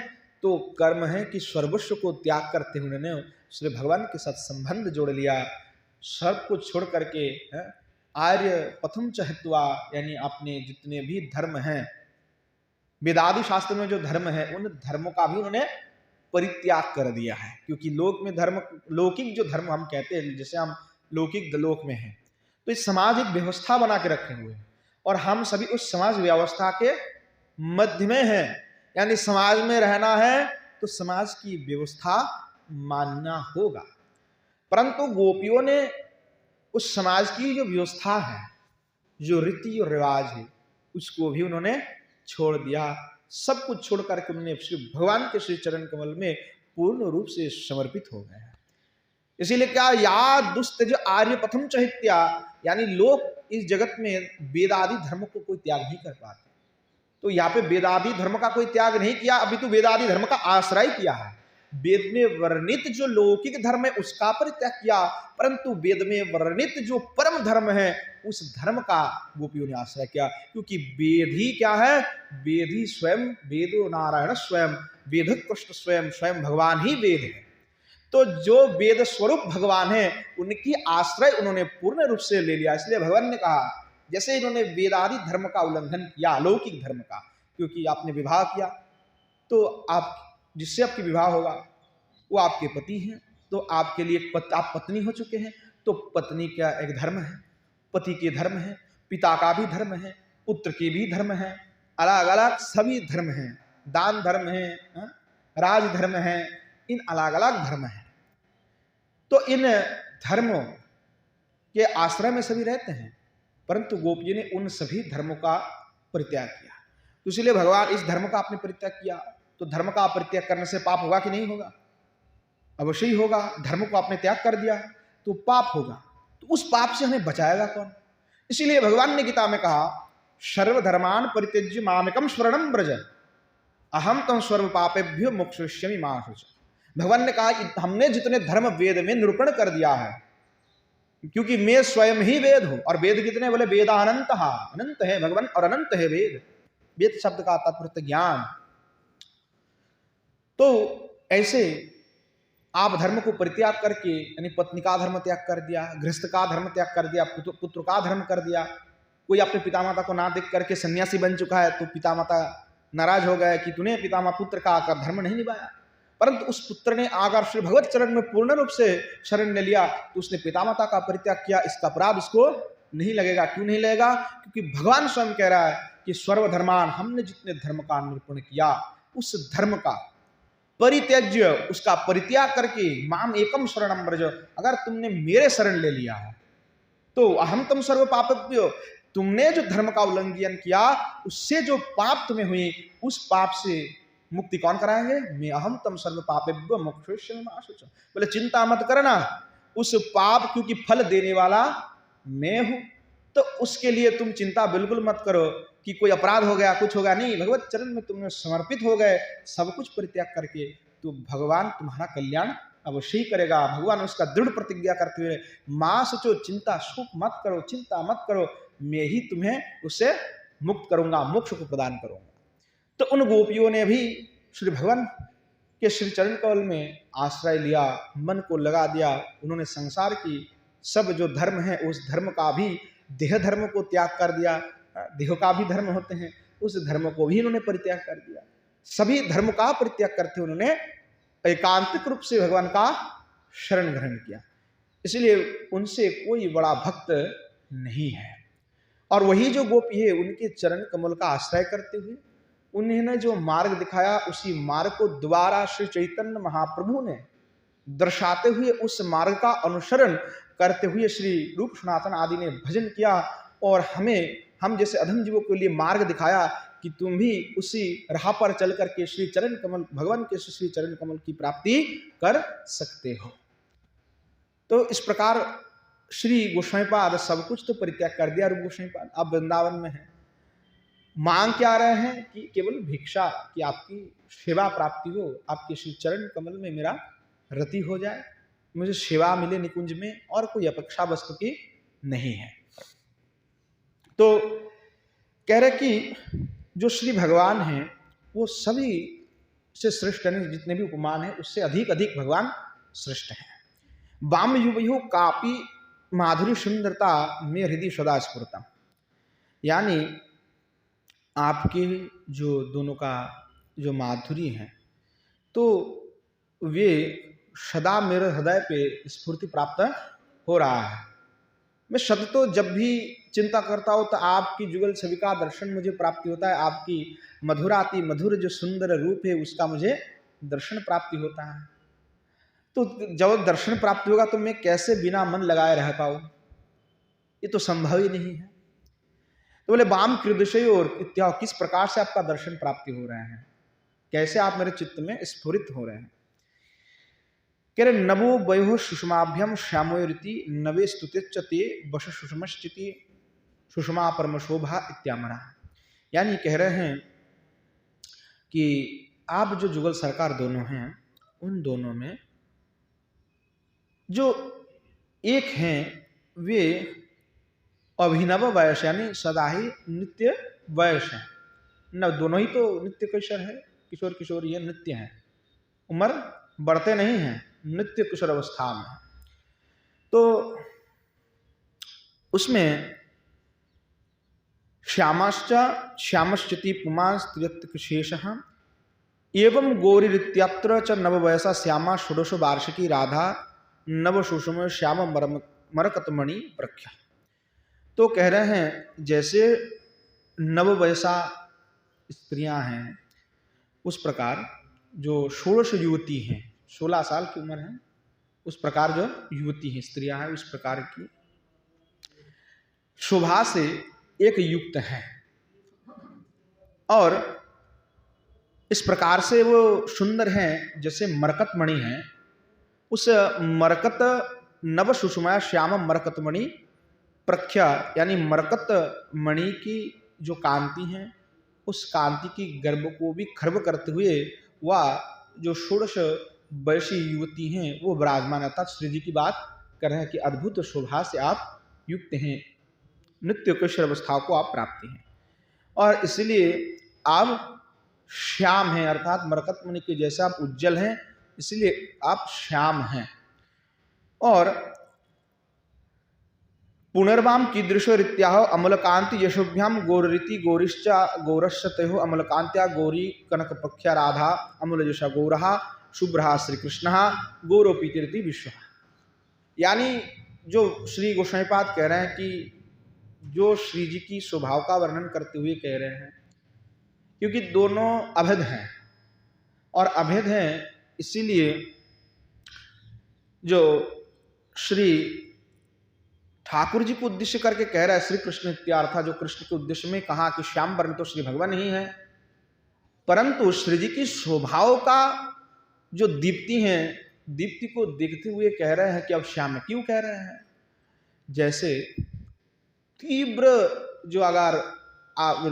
तो कर्म है कि सर्वस्व को त्याग करते हुए उन्होंने श्री भगवान के साथ संबंध जोड़ लिया। सब कुछ छोड़ करके आर्य पथम चहित्वा, यानी अपने जितने भी धर्म हैं, वेदादि शास्त्र में जो धर्म है उन धर्मों का भी उन्होंने परित्याग कर दिया है। क्योंकि लोक में धर्म, लौकिक जो धर्म हम कहते हैं, जैसे हम लौकिक लोक में हैं, तो इस समाज एक व्यवस्था बना के रखे हुए हैं और हम सभी उस समाज व्यवस्था के मध्य में हैं। यानी समाज में रहना है तो समाज की व्यवस्था मानना होगा। परंतु गोपियों ने उस समाज की जो व्यवस्था है, जो रीति और रिवाज है, उसको भी उन्होंने छोड़ दिया। सब कुछ छोड़ करके उन्होंने श्री भगवान के श्री चरण कमल में पूर्ण रूप से समर्पित हो गए हैं। इसीलिए क्या, या दुस्तज आर्य पथम चहित्या, यानी लोग इस जगत में वेदादि धर्म को कोई त्याग नहीं कर पाते। तो यहाँ पे वेदादि धर्म का कोई त्याग नहीं किया, अभी तो वेदादि धर्म का आश्रय किया है। वेद में वर्णित जो लौकिक धर्म है उसका परित्याग किया, परंतु वेद में वर्णित जो परम धर्म है उस धर्म का गोपियों ने आश्रय किया। क्योंकि वेद ही क्या है, वेद ही स्वयं, वेदो नारायण स्वयं, वेद कृष्ण स्वयं, स्वयं भगवान ही वेद है। तो जो वेद स्वरूप भगवान है उनकी आश्रय उन्होंने पूर्ण रूप से ले लिया। इसलिए भगवान ने कहा, जैसे इन्होंने वेदादि धर्म का उल्लंघन किया, लौकिक धर्म का, क्योंकि आपने विवाह किया तो आप जिससे आपकी विवाह होगा वो आपके पति हैं, तो आपके लिए आप पत्नी हो चुके हैं, तो पत्नी का एक धर्म है, पति के धर्म है, पिता का भी धर्म है, पुत्र के भी धर्म है, अलग अलग सभी धर्म हैं, दान धर्म है, राज धर्म है, इन अलग अलग धर्म हैं। तो इन धर्मों के आश्रय में सभी रहते हैं, परंतु गोपी ने उन सभी धर्मों का परित्याग किया। तो इसलिए भगवान, इस धर्म का आपने परित्याग किया तो धर्म का परित्याग करने से पाप होगा कि नहीं होगा? अवश्य ही होगा। धर्म को आपने त्याग कर दिया तो पाप होगा, तो उस पाप से हमें बचाएगा कौन? इसीलिए भगवान ने गीता में कहा, सर्वधर्मान परित्यज्य मामेकम शरणं व्रज अहम तम सर्व पापेभ्यो मोक्षयिष्यामि मा शुच। भगवान ने कहा कि हमने जितने धर्म वेद में निरूपण कर दिया है, क्योंकि मैं स्वयं ही वेद हूं। और वेद कितने? बोले वेदानंत, अनंत है भगवान और अनंत है वेद। वेद शब्द का तात्पर्य ज्ञान। तो ऐसे आप धर्म को परित्याग करके, यानी पत्नी का धर्म त्याग कर दिया, गृहस्थ का धर्म त्याग कर दिया, पुत्र का धर्म कर दिया। कोई अपने पिता माता को ना देख करके सन्यासी बन चुका है, तो पिता माता नाराज हो गए कि तूने पिता माता पुत्र का आकर धर्म नहीं निभाया। परंतु उस पुत्र ने आकर श्री भगवत चरण में पूर्ण रूप से शरण ले लिया, तो उसने पिता माता का परित्याग किया, इसका अपराध उसको नहीं लगेगा। क्यों नहीं लगेगा? क्योंकि भगवान स्वयं कह रहा है कि सर्वधर्मान, हमने जितने धर्म का निरूपण किया उस धर्म का परित्यज्य, उसका परित्याग करके माम एकम शरणं व्रज, अगर तुमने मेरे शरण ले लिया है तो अहम तम सर्व पापेभ्यो, तुमने जो धर्म का उल्लंघन किया उससे जो पाप तुम्हें हुई, उस पाप से मुक्ति कौन कराएंगे? मैं अहम तम सर्व पापेभ्यो मोक्षयिष्यामि मा शुच। बोले चिंता मत करना, उस पाप क्योंकि फल देने वाला मैं हूं, तो उसके लिए तुम चिंता बिल्कुल मत करो कि कोई अपराध हो गया, कुछ हो गया। नहीं, भगवत चरण में तुमने समर्पित हो गए सब कुछ परित्याग करके, तो भगवान तुम्हारा कल्याण अवश्य ही करेगा। भगवान उसका दृढ़ प्रतिज्ञा करते हुए, मां सोचो, चिंता शोक मत करो, चिंता मत करो, मैं ही तुम्हें उससे मुक्त करूंगा, मोक्ष को प्रदान करूंगा। तो उन गोपियों ने भी श्री भगवान के श्री चरण कमल में आश्रय लिया, मन को लगा दिया। उन्होंने संसार की सब जो धर्म है उस धर्म का भी, देह धर्म को त्याग कर दिया। देह का भी धर्म होते हैं, उस धर्म को भी उन्होंने परित्याग कर दिया। सभी धर्म का परित्याग करते उन्होंने एकांतिक रूप से भगवान का शरण ग्रहण किया। इसलिए उनसे कोई बड़ा भक्त नहीं है। और वही जो गोपी है, उनके चरण कमल का आश्रय करते हुए उन्होंने जो मार्ग दिखाया, उसी मार्ग को दोबारा श्री चैतन्य महाप्रभु ने दर्शाते हुए उस मार्ग का अनुसरण करते हुए श्री रूप सनातन आदि ने भजन किया और हम जैसे अधम जीवों के लिए मार्ग दिखाया कि तुम भी उसी राह पर चल करके श्री चरण कमल, भगवान के श्री चरण कमल की प्राप्ति कर सकते हो। तो इस प्रकार श्री गोस्वामीपाद सब कुछ तो परित्याग कर दिया। रूप गोस्वामीपाद अब वृंदावन में है, मांग क्या रहे हैं कि केवल भिक्षा, कि आपकी सेवा प्राप्ति हो, आपके श्री चरण कमल में मेरा रति हो जाए, मुझे सेवा मिले निकुंज में, और कोई अपेक्षा वस्तु की नहीं है। तो कह रहे कि जो श्री भगवान हैं वो सभी से श्रेष्ठ हैं, जितने भी उपमान हैं उससे अधिक अधिक भगवान श्रेष्ठ हैं। वाम युवयो कापी माधुरी सुंदरता में हृदय सदा स्फुरता, यानी आपके जो दोनों का जो माधुरी है, तो वे सदा मेरे हृदय पे स्फूर्ति प्राप्त हो रहा है। मैं सदा तो जब भी चिंता करता हूँ तो आपकी जुगल छवि का दर्शन मुझे प्राप्ति होता है, आपकी मधुराति मधुर जो सुंदर रूप है उसका मुझे दर्शन प्राप्ति होता है। तो जब दर्शन प्राप्ति होगा तो मैं कैसे बिना मन लगाए रह पाऊँ? ये तो संभव ही नहीं है। तो बोले वाम कृदशय और इत्या, किस प्रकार से आपका दर्शन प्राप्ति हो रहे हैं, कैसे आप मेरे चित्त में स्फुरित हो रहे हैं। कह रहे नवो वयो सुषमाभ्यम श्यामोरिति नवे स्तुते वश सुषमश्चिति सुषमा परम शोभा इत्यामरा, यानी कह रहे हैं कि आप जो जुगल सरकार दोनों हैं, उन दोनों में जो एक हैं वे अभिनव वयस, यानी सदा ही नित्य वयस है। न दोनों ही तो नित्य किशोर है, किशोर किशोर ये नित्य हैं, उम्र बढ़ते नहीं हैं, नित्य किशोर अवस्था में। तो उसमें श्यामश्चिति पुमांस्त्रियत्कृशेषः एवं गौरीरित्यत्र च नववयसा श्यामा षोडश वार्षिकी राधा नव सुषम श्याम मरकतमणि प्रख्या। तो कह रहे हैं जैसे नववयसा स्त्रियां हैं, उस प्रकार जो षोडश युवती हैं, 16 साल की उम्र है, उस प्रकार जो युवती हैं, स्त्रियां हैं, उस प्रकार की शोभा से एक युक्त है। और इस प्रकार से वो सुंदर हैं जैसे मरकत मणि है, उस मरकत नव सुषमया श्याम मरकत मणि प्रख्या, यानी मरकत मणि की जो कांति है, उस कांति की गर्भ को भी खर्ब करते हुए वह जो षोडश वर्षीय युवती हैं वो विराजमान, अर्थात श्री जी की बात कर रहे हैं कि अद्भुत शोभा से आप युक्त हैं, नित्य कुशल अवस्था को आप प्राप्त हैं, और इसलिए आप श्याम हैं, अर्थात मरकत मणि के जैसा आप उज्जवल हैं, इसलिए आप श्याम हैं। और पुनर्वाम कीदृशो रीत्याह अमलकांति यशोभ्याम गौररीति गौरिश्चा गौरश्चतयो अमलकांत्या गौरी कनक पख्या राधा अमलजशा गौरहा शुभ्रहा श्री कृष्ण गौरोपीति विश्व। यानी जो श्री गोस्वामीपाद कह रहे हैं कि जो श्री जी की स्वभाव का वर्णन करते हुए कह रहे हैं, क्योंकि दोनों अभेद हैं, और अभेद हैं इसीलिए जो श्री ठाकुर जी को उद्देश्य करके कह रहा है श्री कृष्ण इत्यार्था, जो कृष्ण के उद्देश्य में कहा कि श्याम वर्ण तो श्री भगवान ही है, परंतु श्री जी की स्वभाव का जो दीप्ति है, दीप्ति को देखते हुए कह रहे हैं कि अब श्याम है। क्यों कह रहे हैं? जैसे तीव्र जो अगर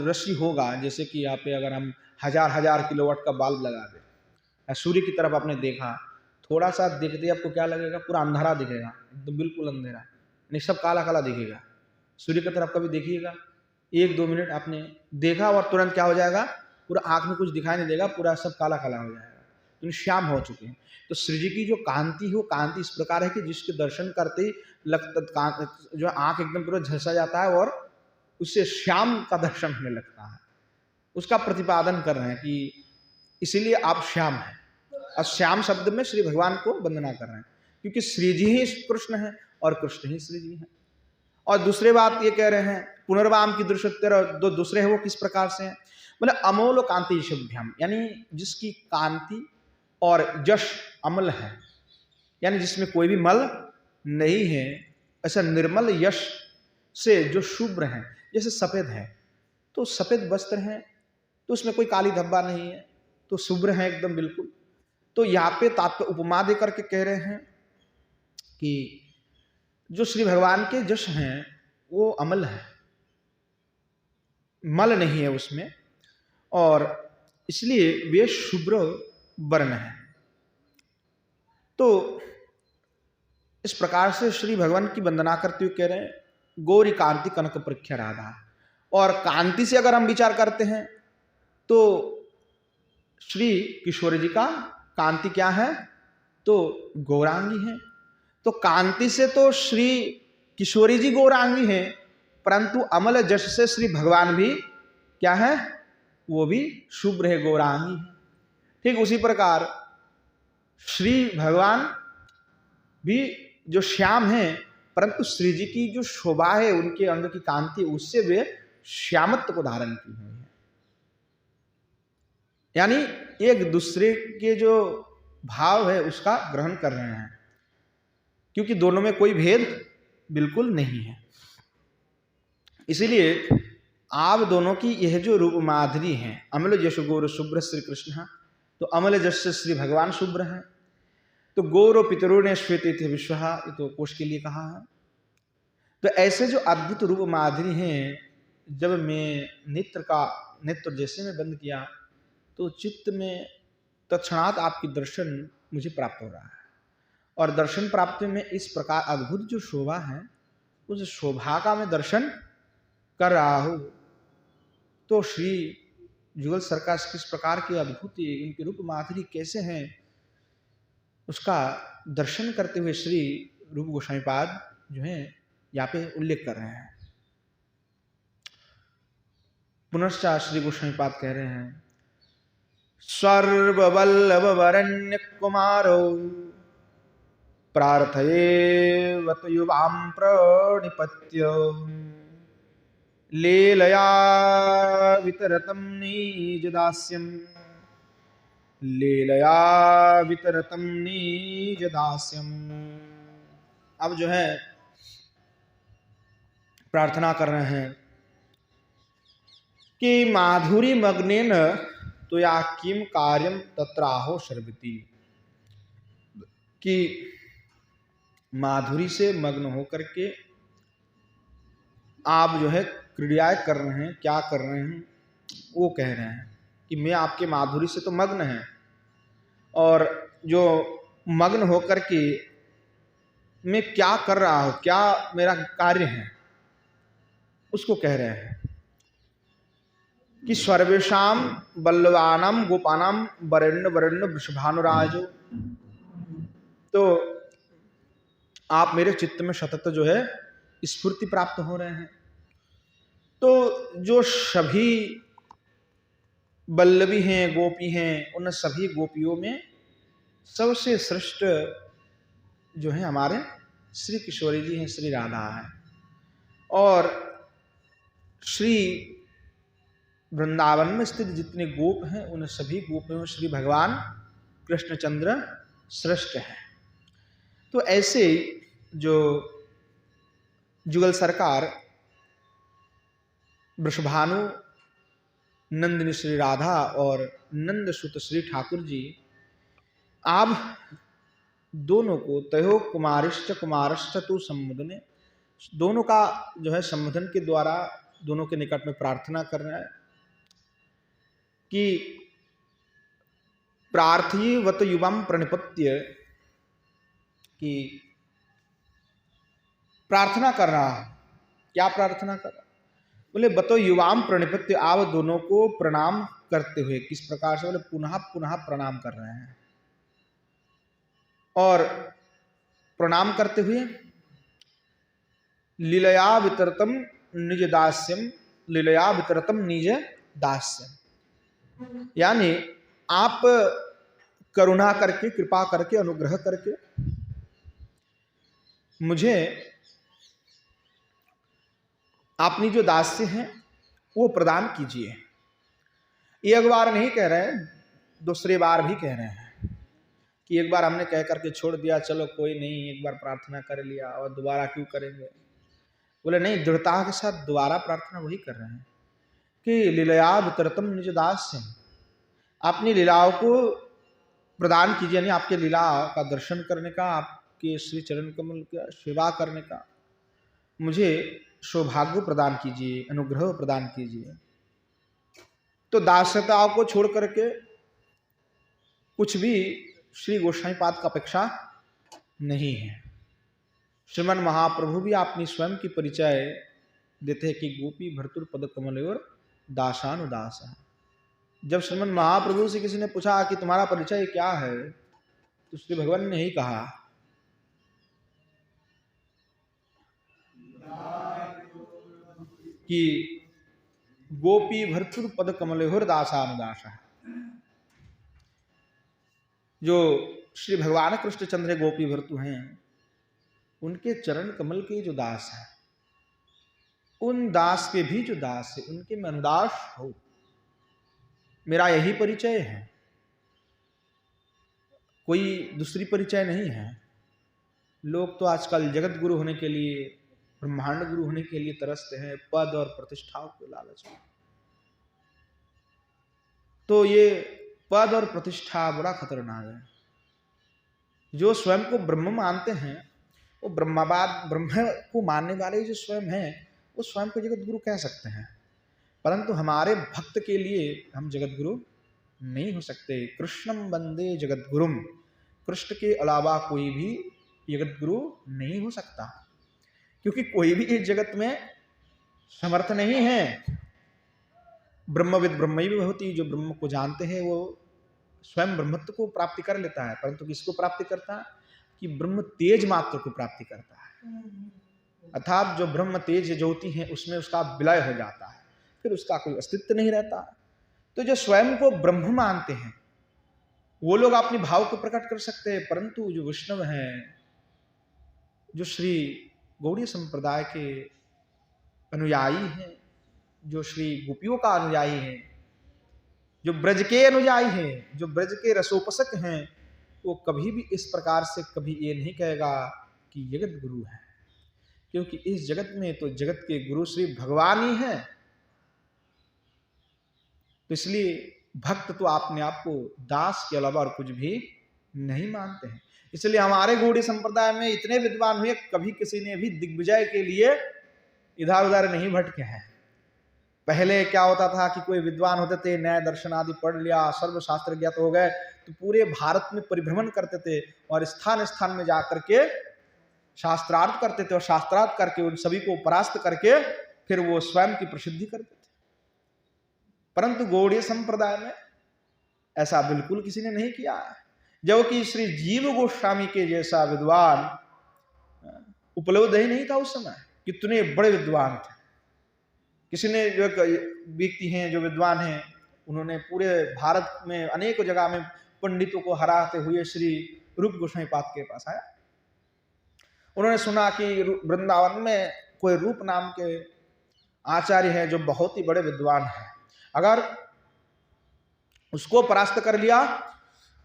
रश्मि होगा, जैसे कि यहाँ पे अगर हम हजार किलोवाट का बल्ब लगा दें, सूर्य की तरफ आपने देखा, थोड़ा सा देखते आपको क्या लगेगा? पूरा अंधारा दिखेगा, एकदम बिल्कुल अंधेरा, नहीं सब काला काला दिखेगा। सूर्य की तरफ कभी देखिएगा, 1-2 मिनट आपने देखा और तुरंत क्या हो जाएगा? पूरा आंख में कुछ दिखाई नहीं देगा, पूरा सब काला काला हो जाएगा, तो श्याम हो चुके हैं। तो श्री जी की जो कांति है वो कांति इस प्रकार है कि जिसके दर्शन करते ही लगता जो आंख एकदम पूरा झलसा जाता है और उससे श्याम का दर्शन होने लगता है। उसका प्रतिपादन कर रहे हैं कि इसीलिए आप श्याम हैं, और श्याम शब्द में श्री भगवान को वंदना कर रहे हैं, क्योंकि श्री जी ही कृष्ण है और कृष्ण ही श्री जी है। और दूसरी बात ये कह रहे हैं पुनर्वाम की दृश्योत्तर, दो दूसरे हैं वो किस प्रकार से हैं? बोले अमोल कांति शुभ्याम, यानी जिसकी कांति और यश अमल है, यानी जिसमें कोई भी मल नहीं है, ऐसा निर्मल यश से जो शुभ्र है। जैसे सफेद है तो सफेद वस्त्र है तो उसमें कोई काली धब्बा नहीं है, तो शुभ्र है एकदम बिल्कुल। तो यहाँ पे तात्पर्य उपमा देकर के कह रहे हैं कि जो श्री भगवान के यश हैं वो अमल है, मल नहीं है उसमें, और इसलिए वे शुभ्र वर्ण है। तो इस प्रकार से श्री भगवान की वंदना करते हुए कह रहे हैं गौरी कांति कनक प्रख्या राधा। और कांति से अगर हम विचार करते हैं तो श्री किशोर जी का कांति क्या है? तो गौरांगी है। तो कांति से तो श्री किशोरी जी गौरांगी हैं, परंतु अमल जश से श्री भगवान भी क्या है? वो भी शुभ्र है, गौरांगी है। ठीक उसी प्रकार श्री भगवान भी जो श्याम हैं, परंतु श्री जी की जो शोभा है, उनके अंग की कांति, उससे वे श्यामत्व को धारण की हुई है। यानी एक दूसरे के जो भाव है उसका ग्रहण कर रहे हैं, क्योंकि दोनों में कोई भेद बिल्कुल नहीं है। इसलिए आप दोनों की यह जो रूप माधुरी है, अमल यश गौर शुभ्र श्री कृष्ण, तो अमल यश श्री भगवान शुभ्र है। तो गौरव पितरों ने श्वेत थे विश्व, ये तो कोश के लिए कहा है। तो ऐसे जो अद्भुत रूप माधुरी हैं, जब मैं नेत्र जैसे में बंद किया तो चित्त में तत्क्षणात आपकी दर्शन मुझे प्राप्त हो रहा है, और दर्शन प्राप्ति में इस प्रकार अद्भुत जो शोभा है, उस शोभा का मैं दर्शन कर रहा हूँ। तो श्री जुगल सरकार किस प्रकार की अद्भुत इनके रूप माधुरी कैसे हैं, उसका दर्शन करते हुए श्री रूप गोस्वामीपाद जो है यहाँ पे उल्लेख कर रहे हैं। पुनश्च श्री गोस्वामीपाद कह रहे हैं सर्ववल्लभ वरण्य कुमारो प्रार्थये वत युवाम प्रणिपत्य लीलया वितरतम निजदास्यम, लीलया वितरतम निजदास्यम। अब जो है प्रार्थना कर रहे हैं कि माधुरी मग्नेन तो या किम कार्यम तत्राहो शर्वती। कि माधुरी से मग्न होकर के आप जो है क्रियाएं कर रहे हैं, क्या कर रहे हैं, वो कह रहे हैं कि मैं आपके माधुरी से तो मग्न है, और जो मग्न होकर के मैं क्या कर रहा हूं, क्या मेरा कार्य है, उसको कह रहे हैं कि सर्वेषाम बल्लवानाम गोपानाम वरेण्य वरेण्य वृषभानुराजो। तो आप मेरे चित्त में सतत जो है स्फूर्ति प्राप्त हो रहे हैं। तो जो सभी बल्लवी हैं, गोपी हैं, उन सभी गोपियों में सबसे श्रेष्ठ जो है हमारे श्री किशोरी जी हैं, श्री राधा है। और श्री वृंदावन में स्थित जितने गोप हैं उन सभी गोपियों में श्री भगवान कृष्णचंद्र श्रेष्ठ है। तो ऐसे जो जुगल सरकार वृषभानु नंदिनी श्री राधा और नंद सुत श्री ठाकुर जी, आप दोनों को तयो कुमारिष्ट कुमारष्ट तू संबोधने, दोनों का जो है संबोधन के द्वारा दोनों के निकट में प्रार्थना कर रहा है कि प्रार्थीवत युवम प्रणिपत्य, कि प्रार्थना कर रहा है। क्या प्रार्थना कर रहा? बोले बतो युवाम प्रणिपत्य, आप दोनों को प्रणाम करते हुए। किस प्रकार से? बोले पुनः पुनः प्रणाम कर रहे हैं। और प्रणाम करते हुए लीलया वितरतम निज दास्यम, लीलया वितरतम निज दास्यम, यानी आप करुणा करके, कृपा करके, अनुग्रह करके मुझे अपनी जो दास्य हैं वो प्रदान कीजिए। एक बार नहीं कह रहे हैं, दूसरी बार भी कह रहे हैं कि एक बार हमने कह करके छोड़ दिया, चलो कोई नहीं, एक बार प्रार्थना कर लिया और दोबारा क्यों करेंगे। बोले नहीं, दृढ़ता के साथ दोबारा प्रार्थना वही कर रहे हैं कि लीलया वितरतम निज दास्यम, अपनी लीलाओं को प्रदान कीजिए, यानी आपके लीला का दर्शन करने का, आपके श्री चरण कमल का सेवा करने का मुझे सौभाग्य प्रदान कीजिए, अनुग्रह प्रदान कीजिए। तो दास्यताओं को छोड़ करके कुछ भी श्री गोसाई पाद का अपेक्षा नहीं है। श्रीमन महाप्रभु भी अपनी स्वयं की परिचय देते हैं कि गोपी भर्तुर पद कमलोर दासानुदास है। जब श्रीमन महाप्रभु से किसी ने पूछा कि तुम्हारा परिचय क्या है, तो श्री भगवान ने ही कहा कि गोपी भर्तुर पद कमलोर दासानुदास है। जो श्री भगवान कृष्णचंद्र गोपी भर्तु हैं, उनके चरण कमल के जो दास हैं, उन दास के भी जो दास है उनके में अनुदास हो, मेरा यही परिचय है, कोई दूसरी परिचय नहीं है। लोग तो आजकल जगत गुरु होने के लिए, ब्रह्मांड गुरु होने के लिए तरसते हैं, पद और प्रतिष्ठाओं के लालच में। तो ये पद और प्रतिष्ठा बड़ा खतरनाक है। जो स्वयं को ब्रह्म मानते हैं, वो ब्रह्मवाद, ब्रह्म को मानने वाले जो स्वयं हैं, वो स्वयं को जगत गुरु कह सकते हैं। परंतु हमारे भक्त के लिए हम जगत गुरु नहीं हो सकते। कृष्णम वंदे जगत गुरुम, कृष्ण के अलावा कोई भी जगत गुरु नहीं हो सकता, क्योंकि कोई भी इस जगत में समर्थ नहीं है। ब्रह्मविद ब्रह्मैव भवति, जो ब्रह्म को जानते हैं वो स्वयं ब्रह्मत्व को प्राप्ति कर लेता है। परंतु किसको प्राप्ति करता है? कि ब्रह्म तेज मात्र को प्राप्ति करता है, अर्थात जो ब्रह्म तेज ज्योति है उसमें उसका विलय हो जाता है, फिर उसका कोई अस्तित्व नहीं रहता। तो जो स्वयं को ब्रह्म मानते हैं वो लोग अपने भाव को प्रकट कर सकते हैं, परंतु जो वैष्णव हैं, जो श्री गौड़ीय संप्रदाय के अनुयायी हैं, जो श्री गोपियों का अनुयायी है, जो ब्रज के अनुयायी हैं, जो ब्रज के रसोपसक हैं, वो कभी भी इस प्रकार से कभी ये नहीं कहेगा कि जगत गुरु है, क्योंकि इस जगत में तो जगत के गुरु श्री भगवान ही हैं। तो इसलिए भक्त तो अपने आप को दास के अलावा और कुछ भी नहीं मानते हैं। इसलिए हमारे गौड़ीय संप्रदाय में इतने विद्वान हुए, कभी किसी ने भी दिग्विजय के लिए इधर उधर नहीं भटके हैं। पहले क्या होता था कि कोई विद्वान होते थे, न्याय दर्शन आदि पढ़ लिया, सर्वशास्त्र ज्ञात हो गए, तो पूरे भारत में परिभ्रमण करते थे और स्थान स्थान में जाकर के शास्त्रार्थ करते थे और शास्त्रार्थ करके उन सभी को परास्त करके फिर वो स्वयं की प्रसिद्धि करते थे। परंतु गौड़ीय संप्रदाय में ऐसा बिल्कुल किसी ने नहीं किया है। जबकि श्री जीव गोस्वामी के जैसा विद्वान उपलब्ध ही नहीं था उस समय। कितने बड़े विद्वान थे। किसी ने जो व्यक्ति हैं जो विद्वान हैं, उन्होंने पूरे भारत में अनेक जगह में पंडितों को हराते हुए श्री रूप गोस्वामी पाद के पास आया। उन्होंने सुना कि वृंदावन में कोई रूप नाम के आचार्य हैं जो बहुत ही बड़े विद्वान हैं, अगर उसको परास्त कर लिया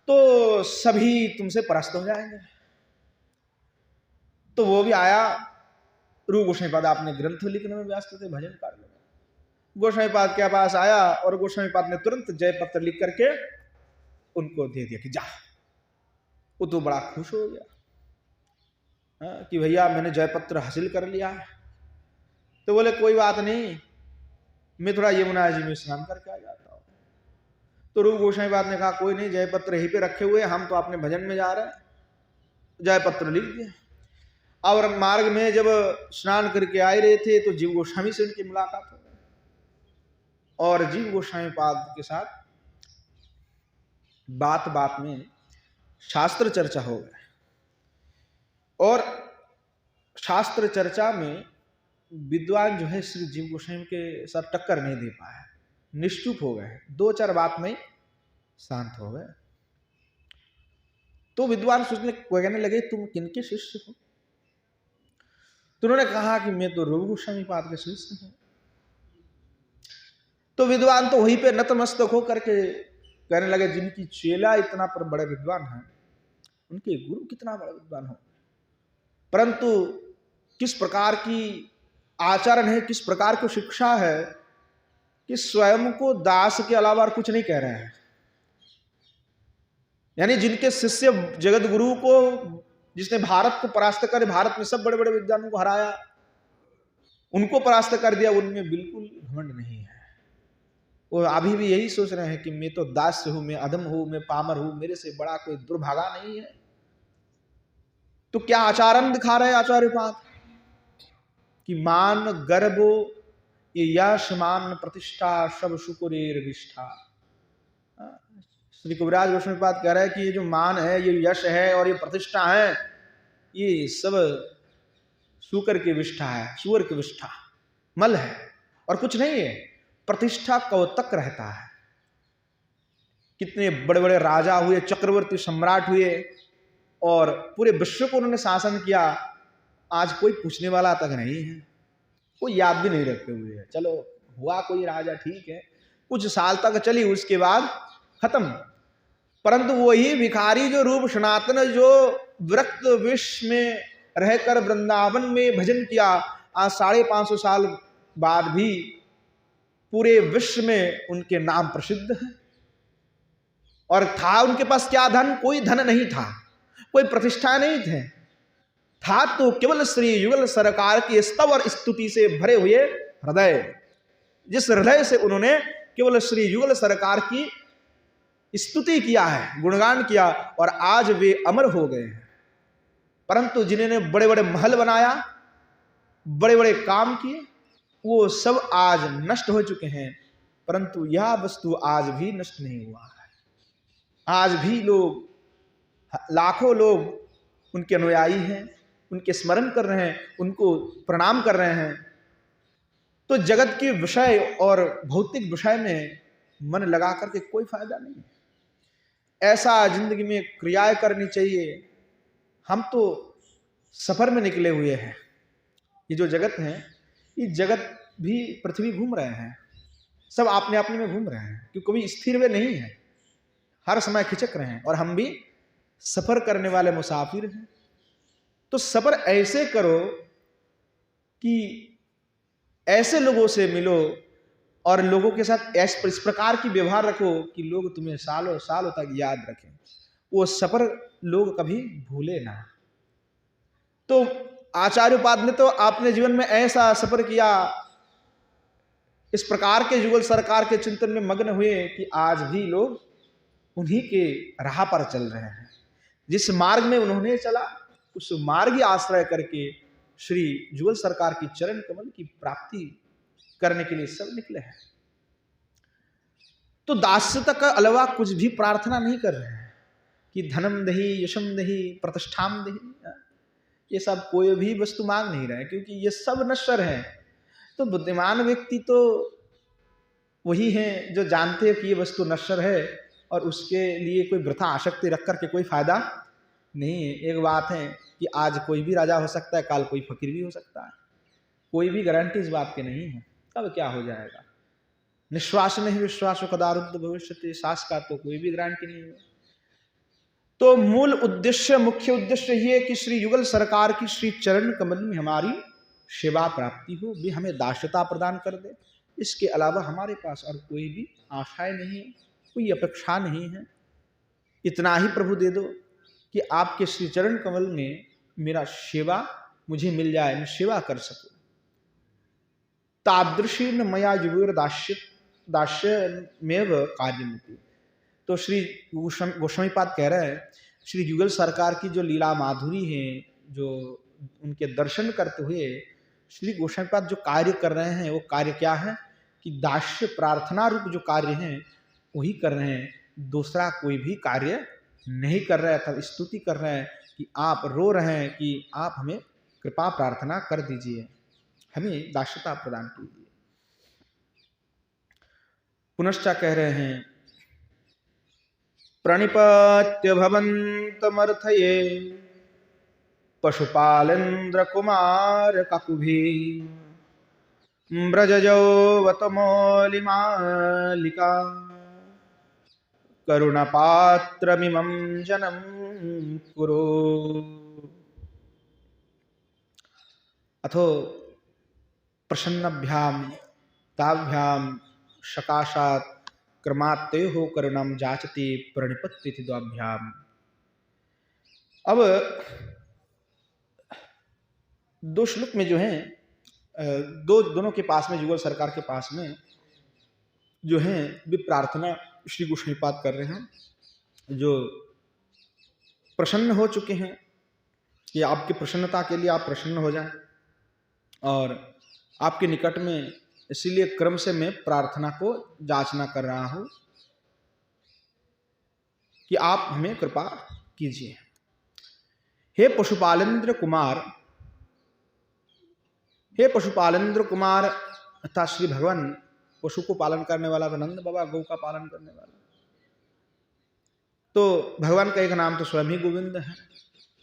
तो सभी तुमसे परास्त हो जाएंगे। तो वो भी आया, रूप गोस्वामी पाद अपने ग्रंथ लिखने में व्यस्त थे, भजन कार्य में। गोस्वामी पाद के पास आया और गोस्वामी पाद ने तुरंत जय पत्र लिख करके उनको दे दिया कि जा। वो तो बड़ा खुश हो गया कि भैया मैंने जय पत्र हासिल कर लिया है। तो बोले कोई बात नहीं, मैं थोड़ा यमुना जी में स्नान करके आ जाता हूँ। तो रूप गोस्वामी पाद ने कहा कोई नहीं, जय पत्र यहीं पे रखे हुए, हम तो अपने भजन में जा रहे हैं। जय पत्र लिख दिया। और मार्ग में जब स्नान करके आ रहे थे तो जीव गोस्वामी से उनकी मुलाकात हो गई और जीव गोस्वामी पाद के साथ बात बात में शास्त्र चर्चा हो गए और शास्त्र चर्चा में विद्वान जो है श्री जीव गोस्वामी के साथ टक्कर नहीं दे पाए, निश्चुप हो गए, दो चार बात में शांत हो गए। तो विद्वान सोचने कहने लगे तुम किनके शिष्य हो? तो उन्होंने कहा कि मैं तो रूप गोस्वामी पाद के शिष्य हूं। तो विद्वान तो वहीं पे नतमस्तक होकर के कहने लगे जिनकी चेला इतना पर बड़े विद्वान हैं, उनके गुरु कितना बड़ा विद्वान हो। परंतु किस प्रकार की आचरण है, किस प्रकार की शिक्षा है कि स्वयं को दास के अलावा और कुछ नहीं कह रहे हैं। यानी जिनके शिष्य जगत गुरु को, जिसने भारत को परास्त कर भारत में सब बड़े बड़े विद्वानों को हराया, उनको परास्त कर दिया, उनमें बिल्कुल घमंड नहीं है। वो अभी भी यही सोच रहे हैं कि मैं तो दास हूं, मैं अधम हूं, मैं पामर हूं, मेरे से बड़ा कोई दुर्भागा नहीं है। तो क्या आचरण दिखा रहे आचार्य पाद कि मान गर्भो ये यश मान प्रतिष्ठा सब शुक्रेर विष्ठा। श्री कविराज गोस्वामी पाद कह रहे हैं कि ये जो मान है, ये यश है और ये प्रतिष्ठा है, ये सब शुकर की विष्ठा है, सुअर की विष्ठा, मल है और कुछ नहीं है। प्रतिष्ठा कब तक रहता है? कितने बड़े बड़े राजा हुए, चक्रवर्ती सम्राट हुए और पूरे विश्व को उन्होंने शासन किया, आज कोई पूछने वाला तक नहीं है, कोई याद भी नहीं रखे हुए है। चलो हुआ कोई राजा, ठीक है, कुछ साल तक चली, उसके बाद खत्म। परंतु वही भिखारी जो रूप सनातन, जो विरक्त विष में रहकर वृंदावन में भजन किया, आज 550 साल बाद भी पूरे विश्व में उनके नाम प्रसिद्ध है। और था उनके पास क्या धन? कोई धन नहीं था, कोई प्रतिष्ठा नहीं थे, था तो केवल श्री युगल सरकार की स्तव और स्तुति से भरे हुए हृदय। जिस हृदय से उन्होंने केवल श्री युगल सरकार की स्तुति किया है, गुणगान किया, और आज वे अमर हो गए हैं। परंतु जिन्होंने बड़े बड़े महल बनाया, बड़े बड़े काम किए, वो सब आज नष्ट हो चुके हैं। परंतु यह वस्तु आज भी नष्ट नहीं हुआ है। आज भी लोग, लाखों लोग उनके अनुयायी हैं, उनके स्मरण कर रहे हैं, उनको प्रणाम कर रहे हैं। तो जगत के विषय और भौतिक विषय में मन लगा करके कोई फायदा नहीं है। ऐसा जिंदगी में क्रियाएं करनी चाहिए। हम तो सफर में निकले हुए हैं। ये जो जगत है, ये जगत भी पृथ्वी घूम रहे हैं, सब अपने अपने में घूम रहे हैं, क्योंकि कभी स्थिर वे नहीं है, हर समय खिचक रहे हैं, और हम भी सफर करने वाले मुसाफिर हैं। तो सफर ऐसे करो कि ऐसे लोगों से मिलो और लोगों के साथ इस प्रकार की व्यवहार रखो कि लोग तुम्हें सालों सालों तक याद रखें। वो सफर लोग कभी भूले ना। तो आचार्योपाद ने तो अपने जीवन में ऐसा सफर किया, इस प्रकार के युगल सरकार के चिंतन में मग्न हुए कि आज भी लोग उन्हीं के राह पर चल रहे हैं। जिस मार्ग में उन्होंने चला उस मार्ग आश्रय करके श्री जुगल सरकार की चरण कमल की प्राप्ति करने के लिए सब निकले हैं। तो दास्यता का अलावा कुछ भी प्रार्थना नहीं कर रहे हैं कि धनम दही, यशम दही, प्रतिष्ठाम दही, ये सब कोई भी वस्तु मांग नहीं रहे, क्योंकि ये सब नश्वर है। तो बुद्धिमान व्यक्ति तो वही है जो जानते हैं कि ये वस्तु नश्वर है और उसके लिए कोई वृथा आसक्ति रख करके कोई फायदा नहीं है। एक बात है कि आज कोई भी राजा हो सकता है, कल कोई फकीर भी हो सकता है, कोई भी गारंटी इस बात की नहीं है कब क्या हो जाएगा। निश्वास नहीं विश्वास कदारुद्ध भविष्य, सास का तो कोई भी गारंटी नहीं है। तो मूल उद्देश्य, मुख्य उद्देश्य ये कि श्री युगल सरकार की श्री चरण कमल में हमारी सेवा प्राप्ति हो, भी हमें दास्यता प्रदान कर दे। इसके अलावा हमारे पास और कोई भी आशाएं नहीं है, कोई अपेक्षा नहीं है। इतना ही प्रभु दे दो कि आपके श्री चरण कमल में मेरा सेवा मुझे मिल जाए, मैं सेवा कर सकूं। तादृशी न मया युगुर दास्यमेव कार्यमिति। तो श्री गोस्वामीपाद कह रहे हैं श्री युगल सरकार की जो लीला माधुरी है, जो उनके दर्शन करते हुए श्री गोस्वामीपाद जो कार्य कर रहे हैं, वो कार्य क्या है कि दास्य प्रार्थना रूप जो कार्य है वही कर रहे हैं, दूसरा कोई भी कार्य नहीं कर रहे हैं। तब स्तुति कर रहे हैं कि आप रो रहे हैं कि आप हमें कृपा प्रार्थना कर दीजिए, हमें दास्यता प्रदान कीजिए। पुनश्च कह रहे हैं प्रणिपत्य भवन्तमर्थये पशुपालेन्द्र कुमार काकुभी ब्रजजो वतमौलिमालिका करुणपात्रमिमं जनम कुरु। अथो प्रसन्नभ्याम ताभ्याम सकाशात् क्रमात्तयो करुणम जाचते प्रणिपत्ति द्वाभ्याम। अब दो श्लोक में जो है दोनों के पास में, युगल सरकार के पास में जो है वे प्रार्थना श्री गोस्वामीपाद कर रहे हैं, जो प्रसन्न हो चुके हैं कि आपकी प्रसन्नता के लिए आप प्रसन्न हो जाएं और आपके निकट में, इसीलिए क्रम से मैं प्रार्थना को जांचना कर रहा हूं कि आप हमें कृपा कीजिए। हे पशुपालेन्द्र कुमार, हे पशुपालेन्द्र कुमार अर्थात श्री भगवान पशु को पालन करने वाला, नंद बाबा गौ का पालन करने वाला। तो भगवान का एक नाम तो स्वयं ही गोविंद है,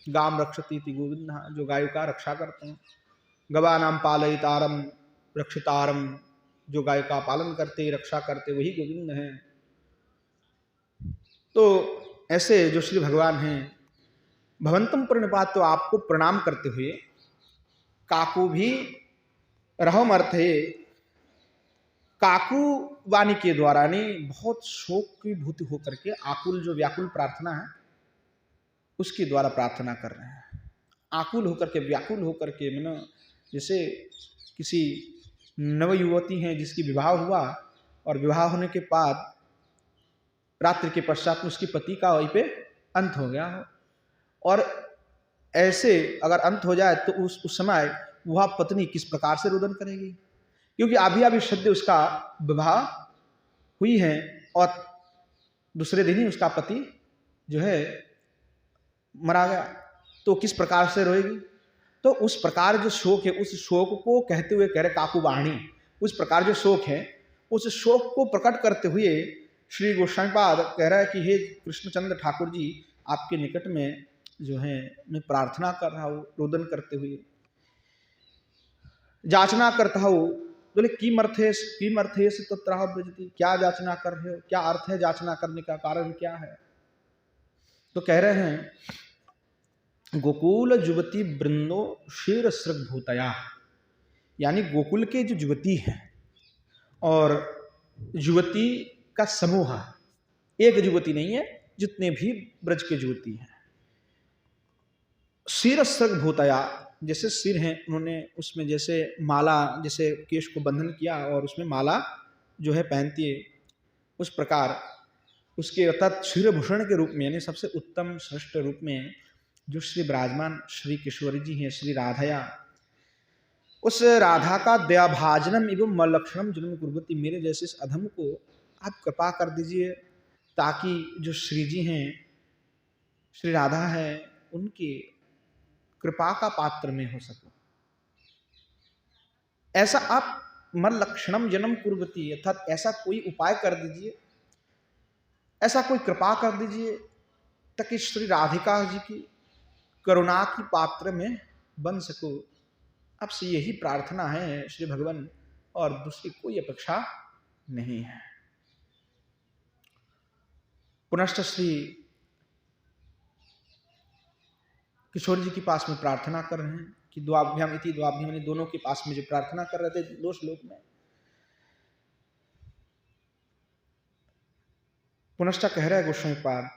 गाम रक्षति इति गोविंद, जो गायों का रक्षा करते हैं। गवा नाम पालयितारम रक्षितारम, जो गाय का पालन करते रक्षा करते वही गोविंद हैं। तो ऐसे जो श्री भगवान हैं, भवंतम प्रणिपात, तो आपको प्रणाम करते हुए, काकू भी रहम अर्थ है, काकू वाणी के द्वारा नहीं, बहुत शोक की भूति होकर के आकुल, जो व्याकुल प्रार्थना है उसके द्वारा प्रार्थना कर रहे हैं। आकुल होकर के, व्याकुल होकर के, मैंने जैसे किसी नवयुवती हैं जिसकी विवाह हुआ और विवाह होने के बाद रात्रि के पश्चात उसकी पति का वहीं पे अंत हो गया हो, और ऐसे अगर अंत हो जाए तो उस समय वह पत्नी किस प्रकार से रोदन करेगी, क्योंकि अभी सद्य उसका विवाह हुई है और दूसरे दिन ही उसका पति जो है मरा गया, तो किस प्रकार से रोएगी। तो उस प्रकार जो शोक है, उस शोक को कहते हुए कह रहे काकू वाणी, उस प्रकार जो शोक है उस शोक को प्रकट करते हुए श्री गोस्वामीपाद कह रहा है कि हे कृष्णचंद्र ठाकुर जी, आपके निकट में जो है मैं प्रार्थना कर रहा हूँ, रोदन करते हुए जाचना करता हूँ। बोले की मर्थे से तत्राह ब्रजति, क्या जाचना कर रहे हो, क्या अर्थ है जाचना करने का, कारण क्या है। तो कह रहे हैं गोकुल युवती वृंदो शीर सृग भूतया, यानी गोकुल के जो युवती हैं और युवती का समूह, एक युवती नहीं है, जितने भी ब्रज के युवती हैं शिरस्रग भूतया, जैसे सिर है उन्होंने उसमें जैसे माला, जैसे केश को बंधन किया और उसमें माला जो है पहनती है, उस प्रकार उसके अर्थात शिरभूषण के रूप में, यानी सबसे उत्तम श्रेष्ठ रूप में जो श्री विराजमान श्री किशोरी जी हैं, श्री राधया, उस राधा का दयाभाजनम एवं मलक्षणम जन्म कुर्वती, मेरे जैसे इस अधम को आप कृपा कर दीजिए ताकि जो श्री जी हैं, श्री राधा है, उनकी कृपा का पात्र में हो सकूं। ऐसा आप मन लक्षणम जन्म कुर्वती, अर्थात ऐसा कोई उपाय कर दीजिए, ऐसा कोई कृपा कर दीजिए ताकि श्री राधिका जी की करुणा की पात्र में बन सकूं। आपसे यही प्रार्थना है श्री भगवान, और दूसरी कोई अपेक्षा नहीं है। पुनश्च श्री किशोर जी के पास में प्रार्थना कर रहे हैं कि द्वाभ्याम इति द्वाभ्याम, यानी दोनों के पास में जो प्रार्थना कर रहे थे 2 श्लोक में। पुनश्च कह रहे गोस्वामी पाद,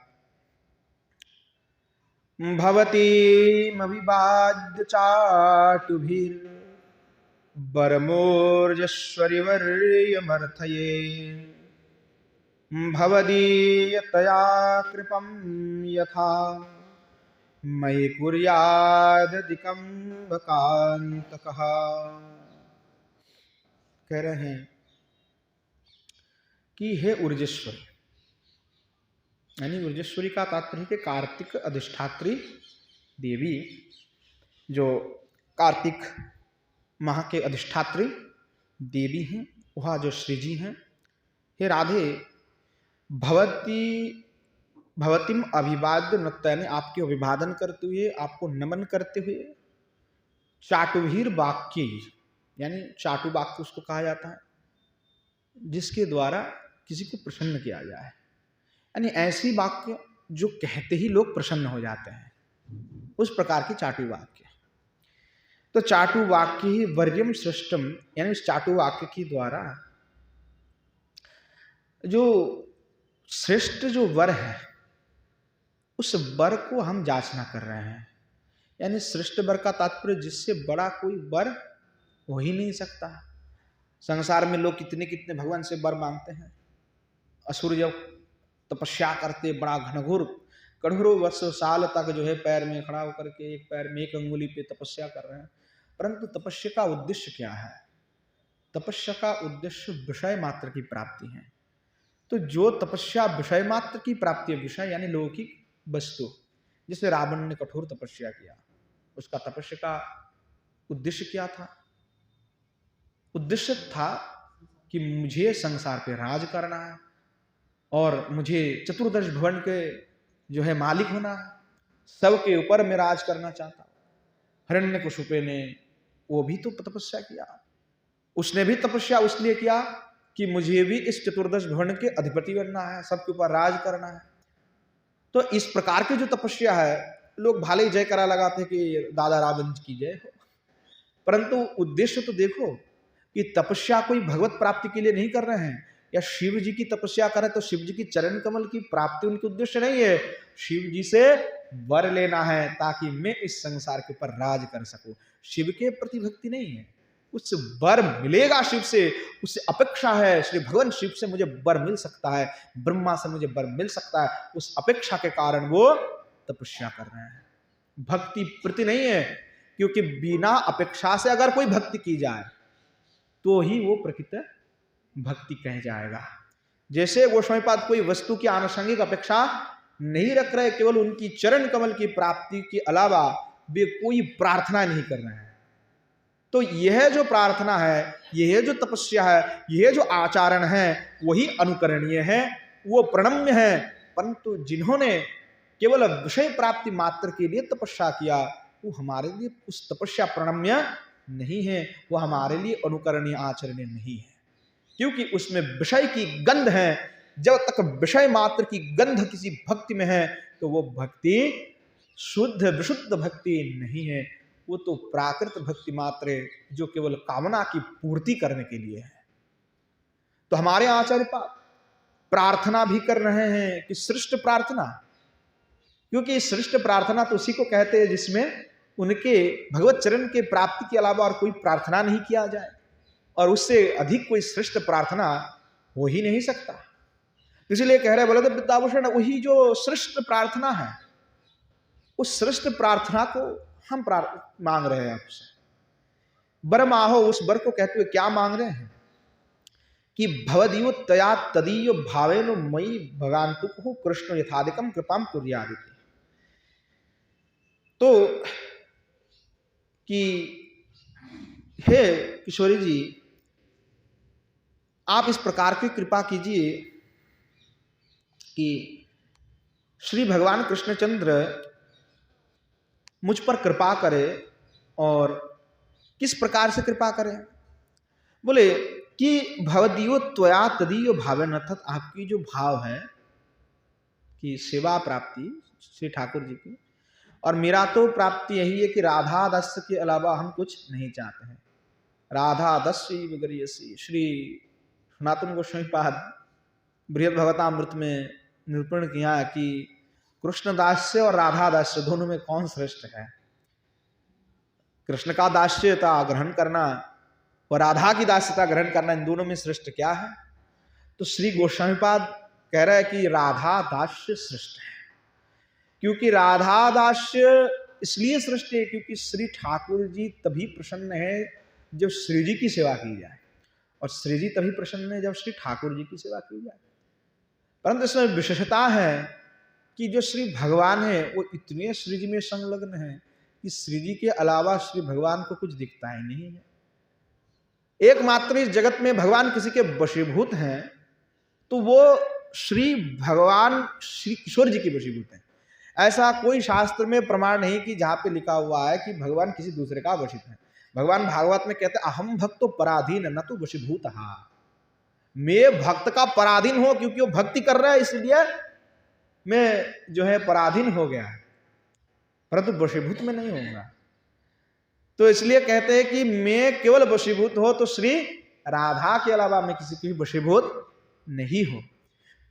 भवतीमभिवाद्य चाटुभिर् वरमोर्जस्वरिवर्यमर्थये, भवदीयतया कृपं यथा मयि कुर्यादधिकं भकान्तकः। कह रहे हैं कि हे ऊर्जेश्वरी, यानी ऊर्जेश्वरी का तात्पर्य कि कार्तिक अधिष्ठात्री देवी, जो कार्तिक माह के अधिष्ठात्री देवी हैं, वह जो श्री जी हैं। हे राधे, भवतीम अभिवाद्य नृत्य, यानी आपके अभिवादन करते हुए, आपको नमन करते हुए, चाटुभीर वाक्य, यानी चाटु वाक्य उसको कहा जाता है जिसके द्वारा किसी को प्रसन्न किया जाए, यानी ऐसी वाक्य जो कहते ही लोग प्रसन्न हो जाते हैं, उस प्रकार की चाटु वाक्य। तो चाटु वाक्य ही वर्यम श्रेष्ठम, यानी इस चाटु वाक्य के द्वारा जो श्रेष्ठ जो वर है, उस वर को हम जांचना कर रहे हैं। यानी श्रेष्ठ वर का तात्पर्य जिससे बड़ा कोई वर हो ही नहीं सकता। संसार में लोग कितने कितने भगवान से वर मांगते हैं। असुर जब तपस्या करते, बड़ा घनघोर कठोरों वर्ष साल तक जो है पैर में खड़ा होकर के, एक पैर में एक अंगुली पे तपस्या कर रहे हैं, परंतु तपस्या का उद्देश्य क्या है? तपस्या का उद्देश्य विषय मात्र की प्राप्ति है। तो जो तपस्या विषय मात्र की प्राप्ति है, विषय यानी लौकिक वस्तु, जिसे रावण ने कठोर तपस्या किया, उसका तपस्या का उद्देश्य क्या था? उद्देश्य था कि मुझे संसार पे राज करना है और मुझे चतुर्दश भुवन के जो है मालिक होना है, सबके ऊपर मैं राज करना चाहता हूं। हिरण्यकशिपु ने वो भी तो तपस्या किया, उसने भी तपस्या उसलिए किया कि मुझे भी इस चतुर्दश भुवन के अधिपति बनना है, सबके ऊपर राज करना है। तो इस प्रकार की जो तपस्या है, लोग भाले ही जयकारा लगाते कि दादा रावण की जय हो, परंतु उद्देश्य तो देखो कि तपस्या कोई भगवत प्राप्ति के लिए नहीं कर रहे हैं, या शिव जी की तपस्या करें तो शिव जी की चरण कमल की प्राप्ति उनके उद्देश्य नहीं है। शिव जी से वर लेना है ताकि मैं इस संसार के ऊपर राज कर सकूं। शिव के प्रति भक्ति नहीं है, उससे वर मिलेगा शिव से, उससे अपेक्षा है श्री भगवान शिव से मुझे वर मिल सकता है, ब्रह्मा से मुझे वर मिल सकता है, उस अपेक्षा के कारण वो तपस्या कर रहे हैं। भक्ति प्रति नहीं है, क्योंकि बिना अपेक्षा से अगर कोई भक्ति की जाए तो ही वो प्रकृत भक्ति कह जाएगा। जैसे गोस्वामी पाद कोई वस्तु की आनुषंगिक अपेक्षा नहीं रख रहे, केवल उनकी चरण कमल की प्राप्ति के अलावा वे कोई प्रार्थना नहीं कर रहे हैं। तो यह जो प्रार्थना है, यह जो तपस्या है, यह जो आचरण है, वही अनुकरणीय है, वो प्रणम्य है। परंतु जिन्होंने केवल विषय प्राप्ति मात्र के लिए तपस्या किया, वो हमारे लिए उस तपस्या प्रणम्य नहीं है, वो हमारे लिए अनुकरणीय आचरणीय नहीं है, क्योंकि उसमें विषय की गंध है। जब तक विषय मात्र की गंध किसी भक्ति में है तो वो भक्ति शुद्ध विशुद्ध भक्ति नहीं है, वो तो प्राकृत भक्ति मात्र है, जो केवल कामना की पूर्ति करने के लिए है। तो हमारे आचार्य प्रार्थना भी कर रहे हैं कि श्रेष्ठ प्रार्थना क्योंकि श्रेष्ठ प्रार्थना तो उसी को कहते हैं जिसमें उनके भगवत चरण के प्राप्ति के अलावा और कोई प्रार्थना नहीं किया जाए, और उससे अधिक कोई श्रेष्ठ प्रार्थना हो ही नहीं सकता। इसलिए कह रहे बलदेव विद्याभूषण, वही जो श्रेष्ठ प्रार्थना है, उस श्रेष्ठ प्रार्थना को हम मांग रहे हैं आपसे। वर माहो, उस वर को कहते हुए क्या मांग रहे हैं कि भवदीयो तया तदीयो भावेनो मयि भगान्तुकु कृष्ण यथाधिकम कृपाम कुर्यादिति। तो कि हे किशोरी जी, आप इस प्रकार की कृपा कीजिए कि श्री भगवान कृष्णचंद्र मुझ पर कृपा करे। और किस प्रकार से कृपा करें? बोले कि भवदीयो त्वया तदीयो भावेन, अर्थात आपकी जो भाव है कि सेवा प्राप्ति श्री ठाकुर जी की, और मेरा तो प्राप्ति यही है कि राधा दास्य के अलावा हम कुछ नहीं चाहते हैं। राधा दास्य विगर्यसी, श्री सनातन गोस्वामी पाद बृहद भगवतामृत में निरूपण किया कि कृष्ण दास्य और राधा दास्य दोनों में कौन श्रेष्ठ है। कृष्ण का दास्यता ग्रहण करना और राधा की दास्यता ग्रहण करना, इन दोनों में श्रेष्ठ क्या है? तो श्री गोस्वामी पाद कह रहा है कि राधा दास्य श्रेष्ठ है। क्योंकि राधा दास्य इसलिए श्रेष्ठ है क्योंकि श्री ठाकुर जी तभी प्रसन्न है जब श्री जी की सेवा की जाए, और श्री जी तभी प्रसन्न है जब श्री ठाकुर जी की सेवा की जाए। परंतु इसमें विशेषता है कि जो श्री भगवान है वो इतने श्री जी में संलग्न है कि श्री जी के अलावा श्री भगवान को कुछ दिखता ही नहीं है। एकमात्र इस जगत में भगवान किसी के वशीभूत हैं तो वो श्री भगवान श्री किशोर जी के वशीभूत हैं। ऐसा कोई शास्त्र में प्रमाण नहीं कि जहाँ पे लिखा हुआ है कि भगवान किसी दूसरे का वशित है। भगवान भागवत में कहते हैं अहम भक्तो पराधीन न तो वशीभूत। मैं भक्त का पराधीन हो, क्योंकि वो भक्ति कर रहा है इसलिए मैं जो है पराधीन हो गया, परंतु वशीभूत में नहीं होगा। तो इसलिए कहते हैं कि मैं केवल वशीभूत हो तो श्री राधा के अलावा मैं किसी की वशीभूत नहीं हो।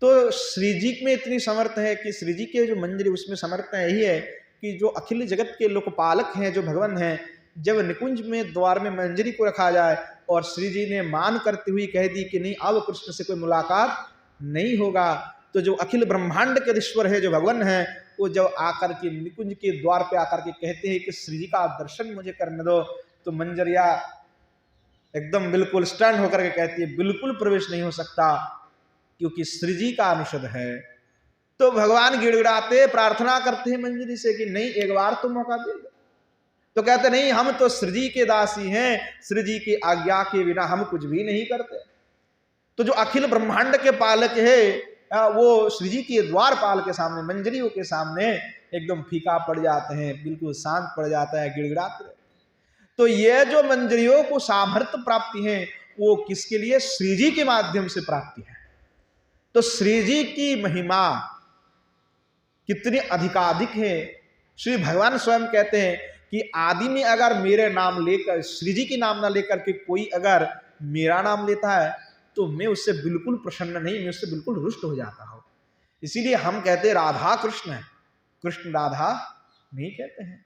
तो श्री जी में इतनी समर्थ है कि श्री जी के जो मंजरी उसमें समर्थ यही है कि जो अखिल जगत के लोकपालक हैं, जो भगवान हैं, जब निकुंज में द्वार में मंजरी को रखा जाए और श्री जी ने मान करती हुई कह दी कि नहीं अब कृष्ण से कोई मुलाकात नहीं होगा, तो जो अखिल ब्रह्मांड के ईश्वर है जो भगवान है वो जब आकर के निकुंज के द्वार पे आकर के कहते हैं कि श्री जी का दर्शन मुझे करने दो, तो मंजरिया एकदम बिल्कुल स्टैंड होकर के कहती है बिल्कुल प्रवेश नहीं हो सकता क्योंकि श्री जी का अनुषद है। तो भगवान गिड़गिड़ाते प्रार्थना करते हैं मंजरी से कि नहीं एक बार तो मौका दे दो। तो कहते नहीं हम तो श्री जी के दासी हैं, श्री जी की आज्ञा के बिना हम कुछ भी नहीं करते। तो जो अखिल ब्रह्मांड के पालक है वो श्री जी के द्वारपाल के सामने, मंजरियों के सामने एकदम फीका पड़ जाते हैं, बिल्कुल शांत पड़ जाता है, गिड़गिड़ाते। तो ये जो मंजरियों को सामर्थ्य प्राप्ति है वो किसके लिए? श्री जी के माध्यम से प्राप्ति है। तो श्री जी की महिमा कितनी अधिकाधिक है। श्री भगवान स्वयं कहते हैं कि आदि में अगर मेरे नाम लेकर, श्री जी के नाम ना लेकर के कोई अगर मेरा नाम लेता है तो मैं उससे बिल्कुल प्रसन्न नहीं, मैं उससे बिल्कुल रुष्ट हो जाता हूं। इसीलिए हम कहते हैं राधा कृष्ण है, कृष्ण राधा नहीं कहते हैं।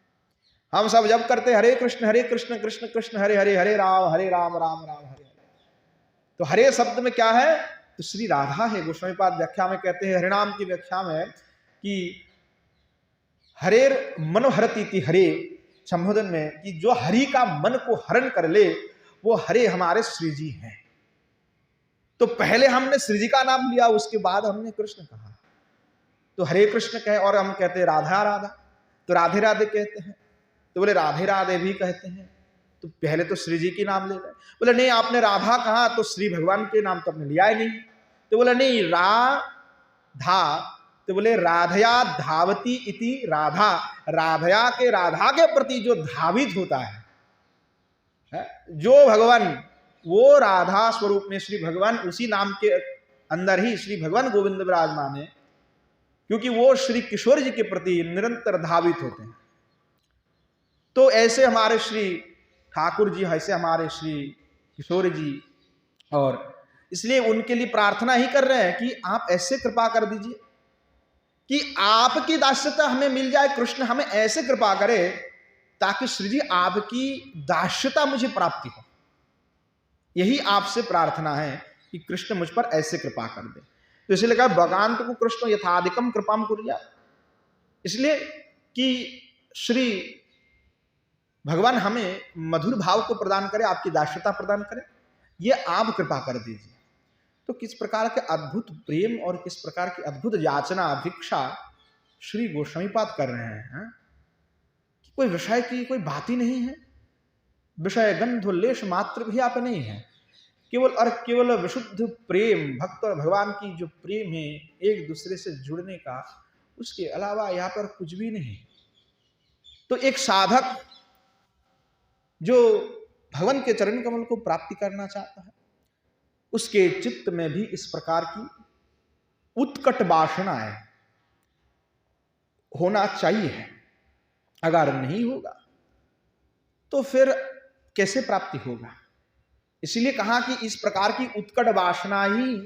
हम सब जब करते हरे कृष्ण कृष्ण कृष्ण हरे हरे, हरे राम राम राम हरे हरे। तो हरे शब्द में क्या है? तो श्री राधा है। गोस्वामी पाद व्याख्या में कहते हैं, हरिनाम की व्याख्या में कि हरेर मनोहरती हरे संबोधन में कि जो हरि का मन को हरण कर ले वो हरे हमारे श्री जी हैं। तो पहले हमने श्री जी का नाम लिया, उसके बाद हमने कृष्ण कहा, तो हरे कृष्ण कहे। और हम कहते हैं राधा राधा, तो राधे राधे कहते हैं। तो बोले राधे राधे भी कहते हैं, तो पहले तो श्री जी के नाम ले रहे। बोले नहीं आपने राधा कहा तो श्री भगवान के नाम तो आपने लिया ही नहीं। तो बोले नहीं राधा, तो बोले राधया धावती इति राधा, राधया के राधा के प्रति जो धावित होता है जो भगवान, वो राधा स्वरूप में श्री भगवान उसी नाम के अंदर ही श्री भगवान गोविंद विराजमान है, क्योंकि वो श्री किशोर जी के प्रति निरंतर धावित होते हैं। तो ऐसे हमारे श्री ठाकुर जी, ऐसे हमारे श्री किशोर जी, और इसलिए उनके लिए प्रार्थना ही कर रहे हैं कि आप ऐसे कृपा कर दीजिए कि आपकी दास्यता हमें मिल जाए, कृष्ण हमें ऐसे कृपा करे ताकि श्री जी आपकी दास्यता मुझे प्राप्ति हो। यही आपसे प्रार्थना है कि कृष्ण मुझ पर ऐसे कृपा कर दे। तो इसलिए कहा भगवान को कृष्ण यथाधिकम कृपाम कुर्या, इसलिए कि श्री भगवान हमें मधुर भाव को प्रदान करे, आपकी दास्यता प्रदान करे, ये आप कृपा कर दीजिए। तो किस प्रकार के अद्भुत प्रेम और किस प्रकार की अद्भुत याचना भिक्षा श्री गोस्वामीपाद कर रहे हैं, कि कोई विषय की कोई बात ही नहीं है, विषय गंधोल्लेश मात्र भी आप नहीं है, केवल और केवल विशुद्ध प्रेम, भक्त और भगवान की जो प्रेम है एक दूसरे से जुड़ने का, उसके अलावा यहाँ पर कुछ भी नहीं। तो एक साधक जो भगवान के चरण कमल को प्राप्ति करना चाहता है, उसके चित्त में भी इस प्रकार की उत्कट वासनाएं होना चाहिए। अगर नहीं होगा तो फिर कैसे प्राप्ति होगा? इसलिए कहा कि इस प्रकार की उत्कट वासना ही,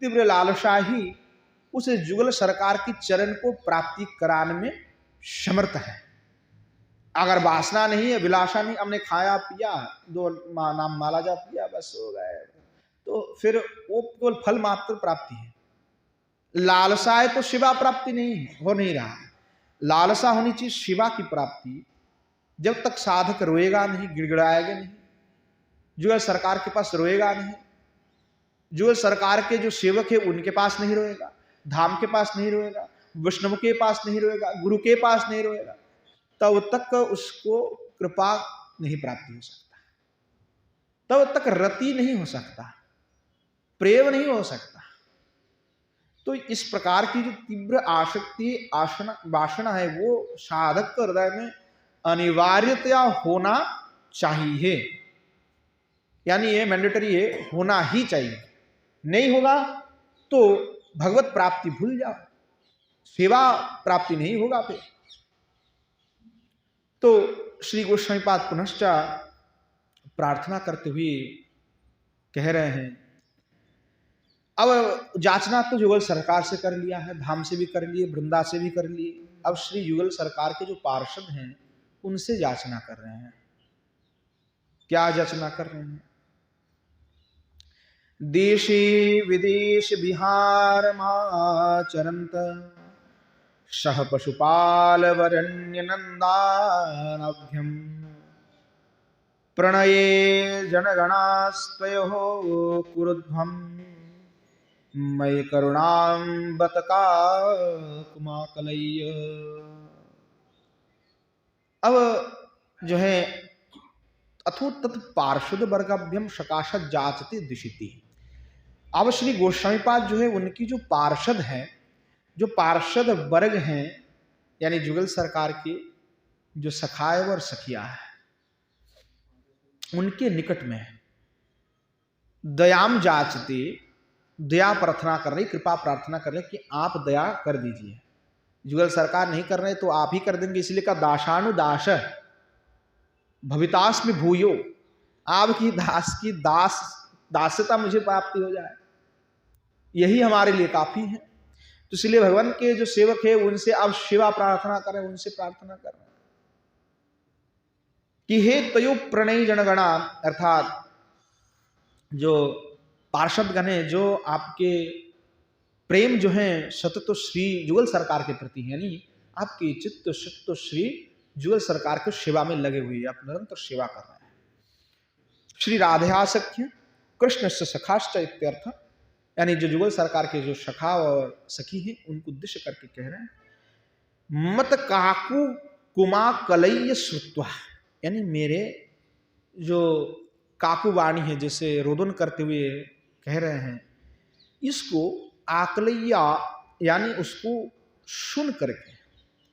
तीव्र लालसा ही उस जुगल सरकार की चरण को प्राप्ति कराने में समर्थ है। अगर वासना नहीं है, विलासा नहीं, हमने खाया पिया, दो नाम माला जा पिया, बस हो गए, तो फिर वो केवल फल मात्र प्राप्ति है। लालसा है तो शिवा प्राप्ति नहीं है, हो नहीं रहा है। लालसा होनी चाहिए शिवा की प्राप्ति। जब तक साधक रोएगा नहीं, गिड़गिड़ाएगा नहीं, जुगल सरकार के पास रोएगा नहीं, जुगल सरकार के जो सेवक है उनके पास नहीं रोएगा, धाम के पास नहीं रोएगा, वैष्णव के पास नहीं रोएगा, गुरु के पास नहीं रोएगा, तब तक उसको कृपा नहीं प्राप्ति हो सकता, तब तक रति नहीं हो सकता, प्रेम नहीं हो सकता। तो इस प्रकार की जो तीव्र आसक्ति वासना है वो साधक के हृदय में अनिवार्यतया होना चाहिए, यानी ये मैंडेटरी है, होना ही चाहिए। नहीं होगा तो भगवत प्राप्ति भूल जाओ, सेवा प्राप्ति नहीं होगा फिर। तो श्री गोस्वामीपाद पुनश्च प्रार्थना करते हुए कह रहे हैं, अब जाचना तो युगल सरकार से कर लिया है, धाम से भी कर लिए, वृंदा से भी कर लिए, अब श्री युगल सरकार के जो पार्षद हैं उनसे याचना कर रहे हैं। क्या याचना कर रहे हैं? देशे विदेश बिहार माचरंत सह पशुपाल वरण्य नंदानभ्यम प्रणये जनगणास्त्वयोः कुरुध्वम् मयि करुणां बतका कुमाकलय्य। अब जो है अथो तत् पार्षद वर्गाभ्यम सकाशत जाचते दिशिति। अब श्री गोस्वामीपाद जो है उनकी जो पार्षद हैं, जो पार्षद वर्ग हैं, यानी जुगल सरकार के जो सखाए और सखिया है, उनके निकट में दयाम जाचते, दया प्रार्थना कर रही, कृपा प्रार्थना कर रहे कि आप दया कर दीजिए। जुगल सरकार नहीं कर रहे तो आप ही कर देंगे, इसलिए का दासानुदास भवितास में भूयो, आपकी दास की दासता मुझे प्राप्ति हो जाए, यही हमारे लिए काफी है। तो इसलिए भगवान के जो सेवक है उनसे आप सेवा प्रार्थना करें, उनसे प्रार्थना कर रहे हैं कि हे तयो प्रणय जनगणा, अर्थात जो पार्षद गण है, जो आपके प्रेम जो है सतत श्री जुगल सरकार के प्रति है, यानी आपके चित्त सतत श्री जुगल सरकार के सेवा में लगे हुए, आप निरंतर सेवा कर रहे हैं। श्री राधासख्य कृष्ण से सखाश्च इत्यर्थ, यानी जो जुगल सरकार के जो सखा और सखी हैं उनको उद्देश्य करके कह रहे हैं, मत काकु कुमा कलय्य श्रुत्वा, यानी मेरे जो काकु वाणी है, जैसे रोदन करते हुए कह रहे हैं, इसको आकलय्या यानी उसको सुन करके,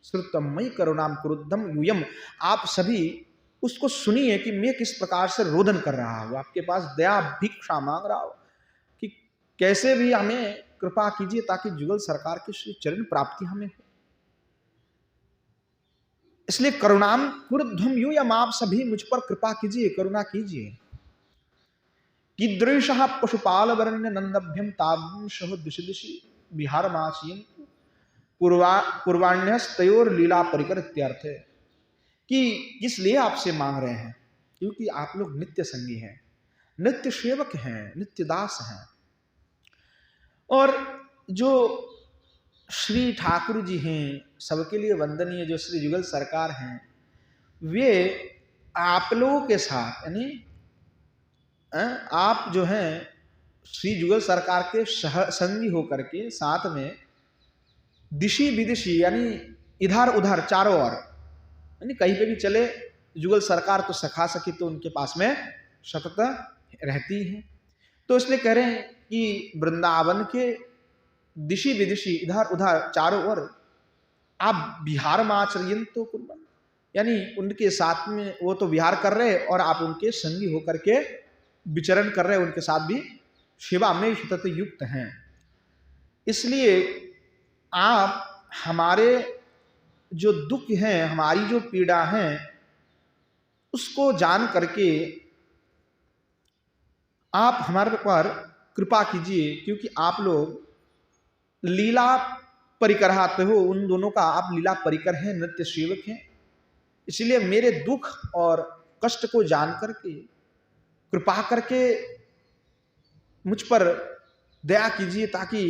श्रुतमयि करुणाम क्रुद्धम यूयम, आप सभी उसको सुनिए कि मैं किस प्रकार से रोदन कर रहा हूं, आपके पास दया भिक्षा मांग रहा हूं कि कैसे भी हमें कृपा कीजिए ताकि जुगल सरकार की श्री चरण प्राप्ति हमें हो। इसलिए करुणाम क्रुद्धम यूयम, आप सभी मुझ पर कृपा कीजिए, करुणा कीजिए। कीदृशः पशुपाल वरण्य नंदभ्यम तादृशः दिशि दिशि विहार माचयन्तु पूर्वाण्यस्तयोर लीला परिकर इत्यर्थ है कि किस लिए आपसे मांग रहे हैं, क्योंकि आप लोग नित्य संगी हैं, नित्य सेवक हैं, नित्य दास हैं। और जो श्री ठाकुर जी हैं, सबके लिए वंदनीय जो श्री युगल सरकार हैं, वे आप लोगों के साथ यानी आप जो हैं श्री युगल सरकार के संगी होकर के साथ में दिशी विदिशी यानी इधर उधर चारों ओर यानी कहीं पे भी चले युगल सरकार तो सखा सखी तो उनके पास में सतत रहती है। तो इसलिए कह रहे हैं कि वृंदावन के दिशी विदिशी इधर उधर चारों ओर आप विहार माचर्यन तो कुर्बन यानी उनके साथ में वो तो विहार कर रहे और आप उनके संगी होकर के विचरण कर रहे, उनके साथ भी सेवा में सतत युक्त हैं। इसलिए आप हमारे जो दुख हैं, हमारी जो पीड़ा है, उसको जान करके आप हमारे पर कृपा कीजिए, क्योंकि आप लोग लीला परिकराते हो, उन दोनों का आप लीला परिकर हैं, नित्य सेवक हैं। इसलिए मेरे दुख और कष्ट को जान करके कृपा करके मुझ पर दया कीजिए, ताकि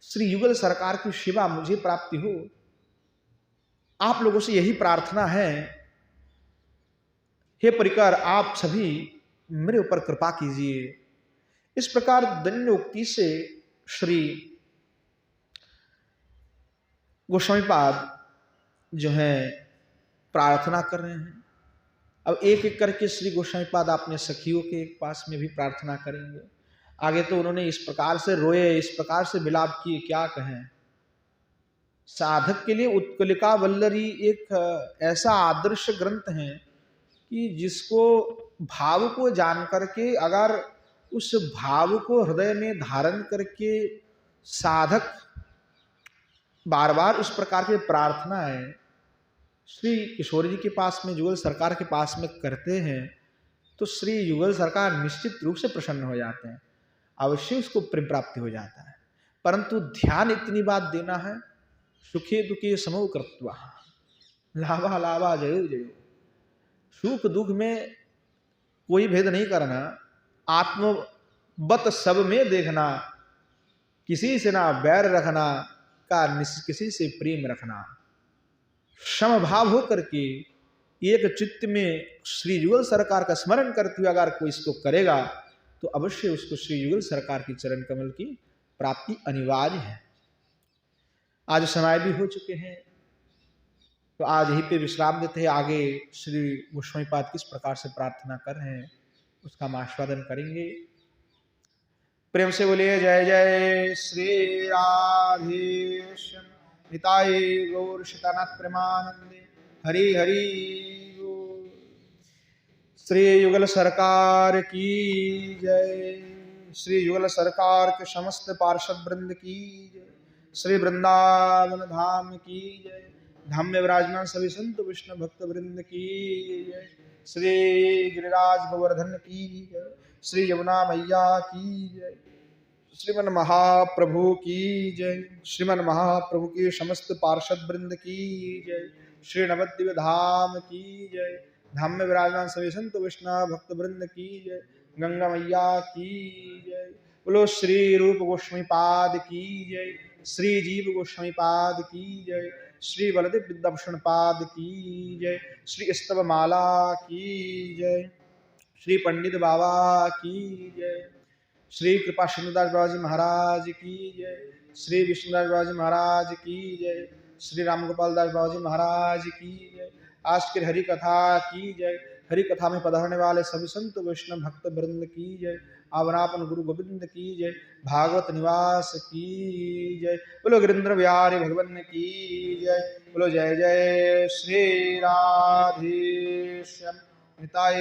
श्री युगल सरकार की सेवा मुझे प्राप्ति हो। आप लोगों से यही प्रार्थना है, हे परिकर आप सभी मेरे ऊपर कृपा कीजिए। इस प्रकार दंडोक्ति से श्री गोस्वामीपाद जो है प्रार्थना कर रहे हैं। अब एक एक करके श्री गोस्वामीपाद अपने सखियों के पास में भी प्रार्थना करेंगे। आगे तो उन्होंने इस प्रकार से रोए, इस प्रकार से विलाप किए, क्या कहें। साधक के लिए उत्कलिका वल्लरी एक ऐसा आदर्श ग्रंथ है कि जिसको भाव को जान करके अगर उस भाव को हृदय में धारण करके साधक बार बार उस प्रकार की प्रार्थना है श्री किशोर जी के पास में, युगल सरकार के पास में करते हैं, तो श्री युगल सरकार निश्चित रूप से प्रसन्न हो जाते हैं, अवश्य उसको प्रेम प्राप्ति हो जाता है। परंतु ध्यान इतनी बात देना है, सुखे दुखे समो कृत्वा लाभा लाभा जयो जयो, सुख दुख में कोई भेद नहीं करना, आत्मवत सब में देखना, किसी से ना बैर रखना का किसी से प्रेम रखना, समभाव हो करके एक चित्त में श्री युगल सरकार का स्मरण करते हुए अगर कोई इसको करेगा तो अवश्य उसको श्री युगल सरकार की चरण कमल की प्राप्ति अनिवार्य है। आज समय भी हो चुके हैं, तो आज यहीं पे विश्राम देते हैं। आगे श्री गोस्वामीपाद किस प्रकार से प्रार्थना कर रहे हैं उसका हम आस्वादन करेंगे। प्रेम से बोलिए जय जय श्री राधेश्याम निताय गौर शितानाथ प्रेमानंदे हरि हरि बोल। श्री युगल सरकार की जय, श्री युगल सरकार के समस्त पार्षद वृंद की जय, श्री वृंदावन धाम की जय, धाम में विराजमान सभी संत विष्णु भक्त वृंद की जय, श्री गिरिराज गोवर्धन की जय, श्री यमुना मैया की जय, श्रीमन महाप्रभु की जय, श्रीमन महाप्रभु की समस्त पार्षद वृंद की जय, श्री नवद्वीप धाम की जय, धाम में विराजमान सभी संत वैष्णव भक्त वृंद की जय, गंगा मैया की जय। बोलो श्री रूप गोस्वामीपाद की जय, श्री जीव गोस्वामीपाद की जय, श्री बलदेव विद्याभूषण पाद की जय, श्री स्तव माला की जय, श्री पंडित बाबा की जय, श्री कृपा सिंधुदास बाबा जी महाराज की जय, श्री विष्णुदास बाबा जी महाराज की जय, श्री राम गोपाल दास बाबा जी महाराज की जय। आज के हरि कथा की जय, हरि कथा में पधारने वाले सभी संत वैष्णव भक्त वृंद की जय, आवनापन गुरु गोविंद की जय, भागवत निवास की जय, बोलो गिरिंद्र बिहारी भगवान की जय, बोलो जय जय श्री राधेश्याम निताय।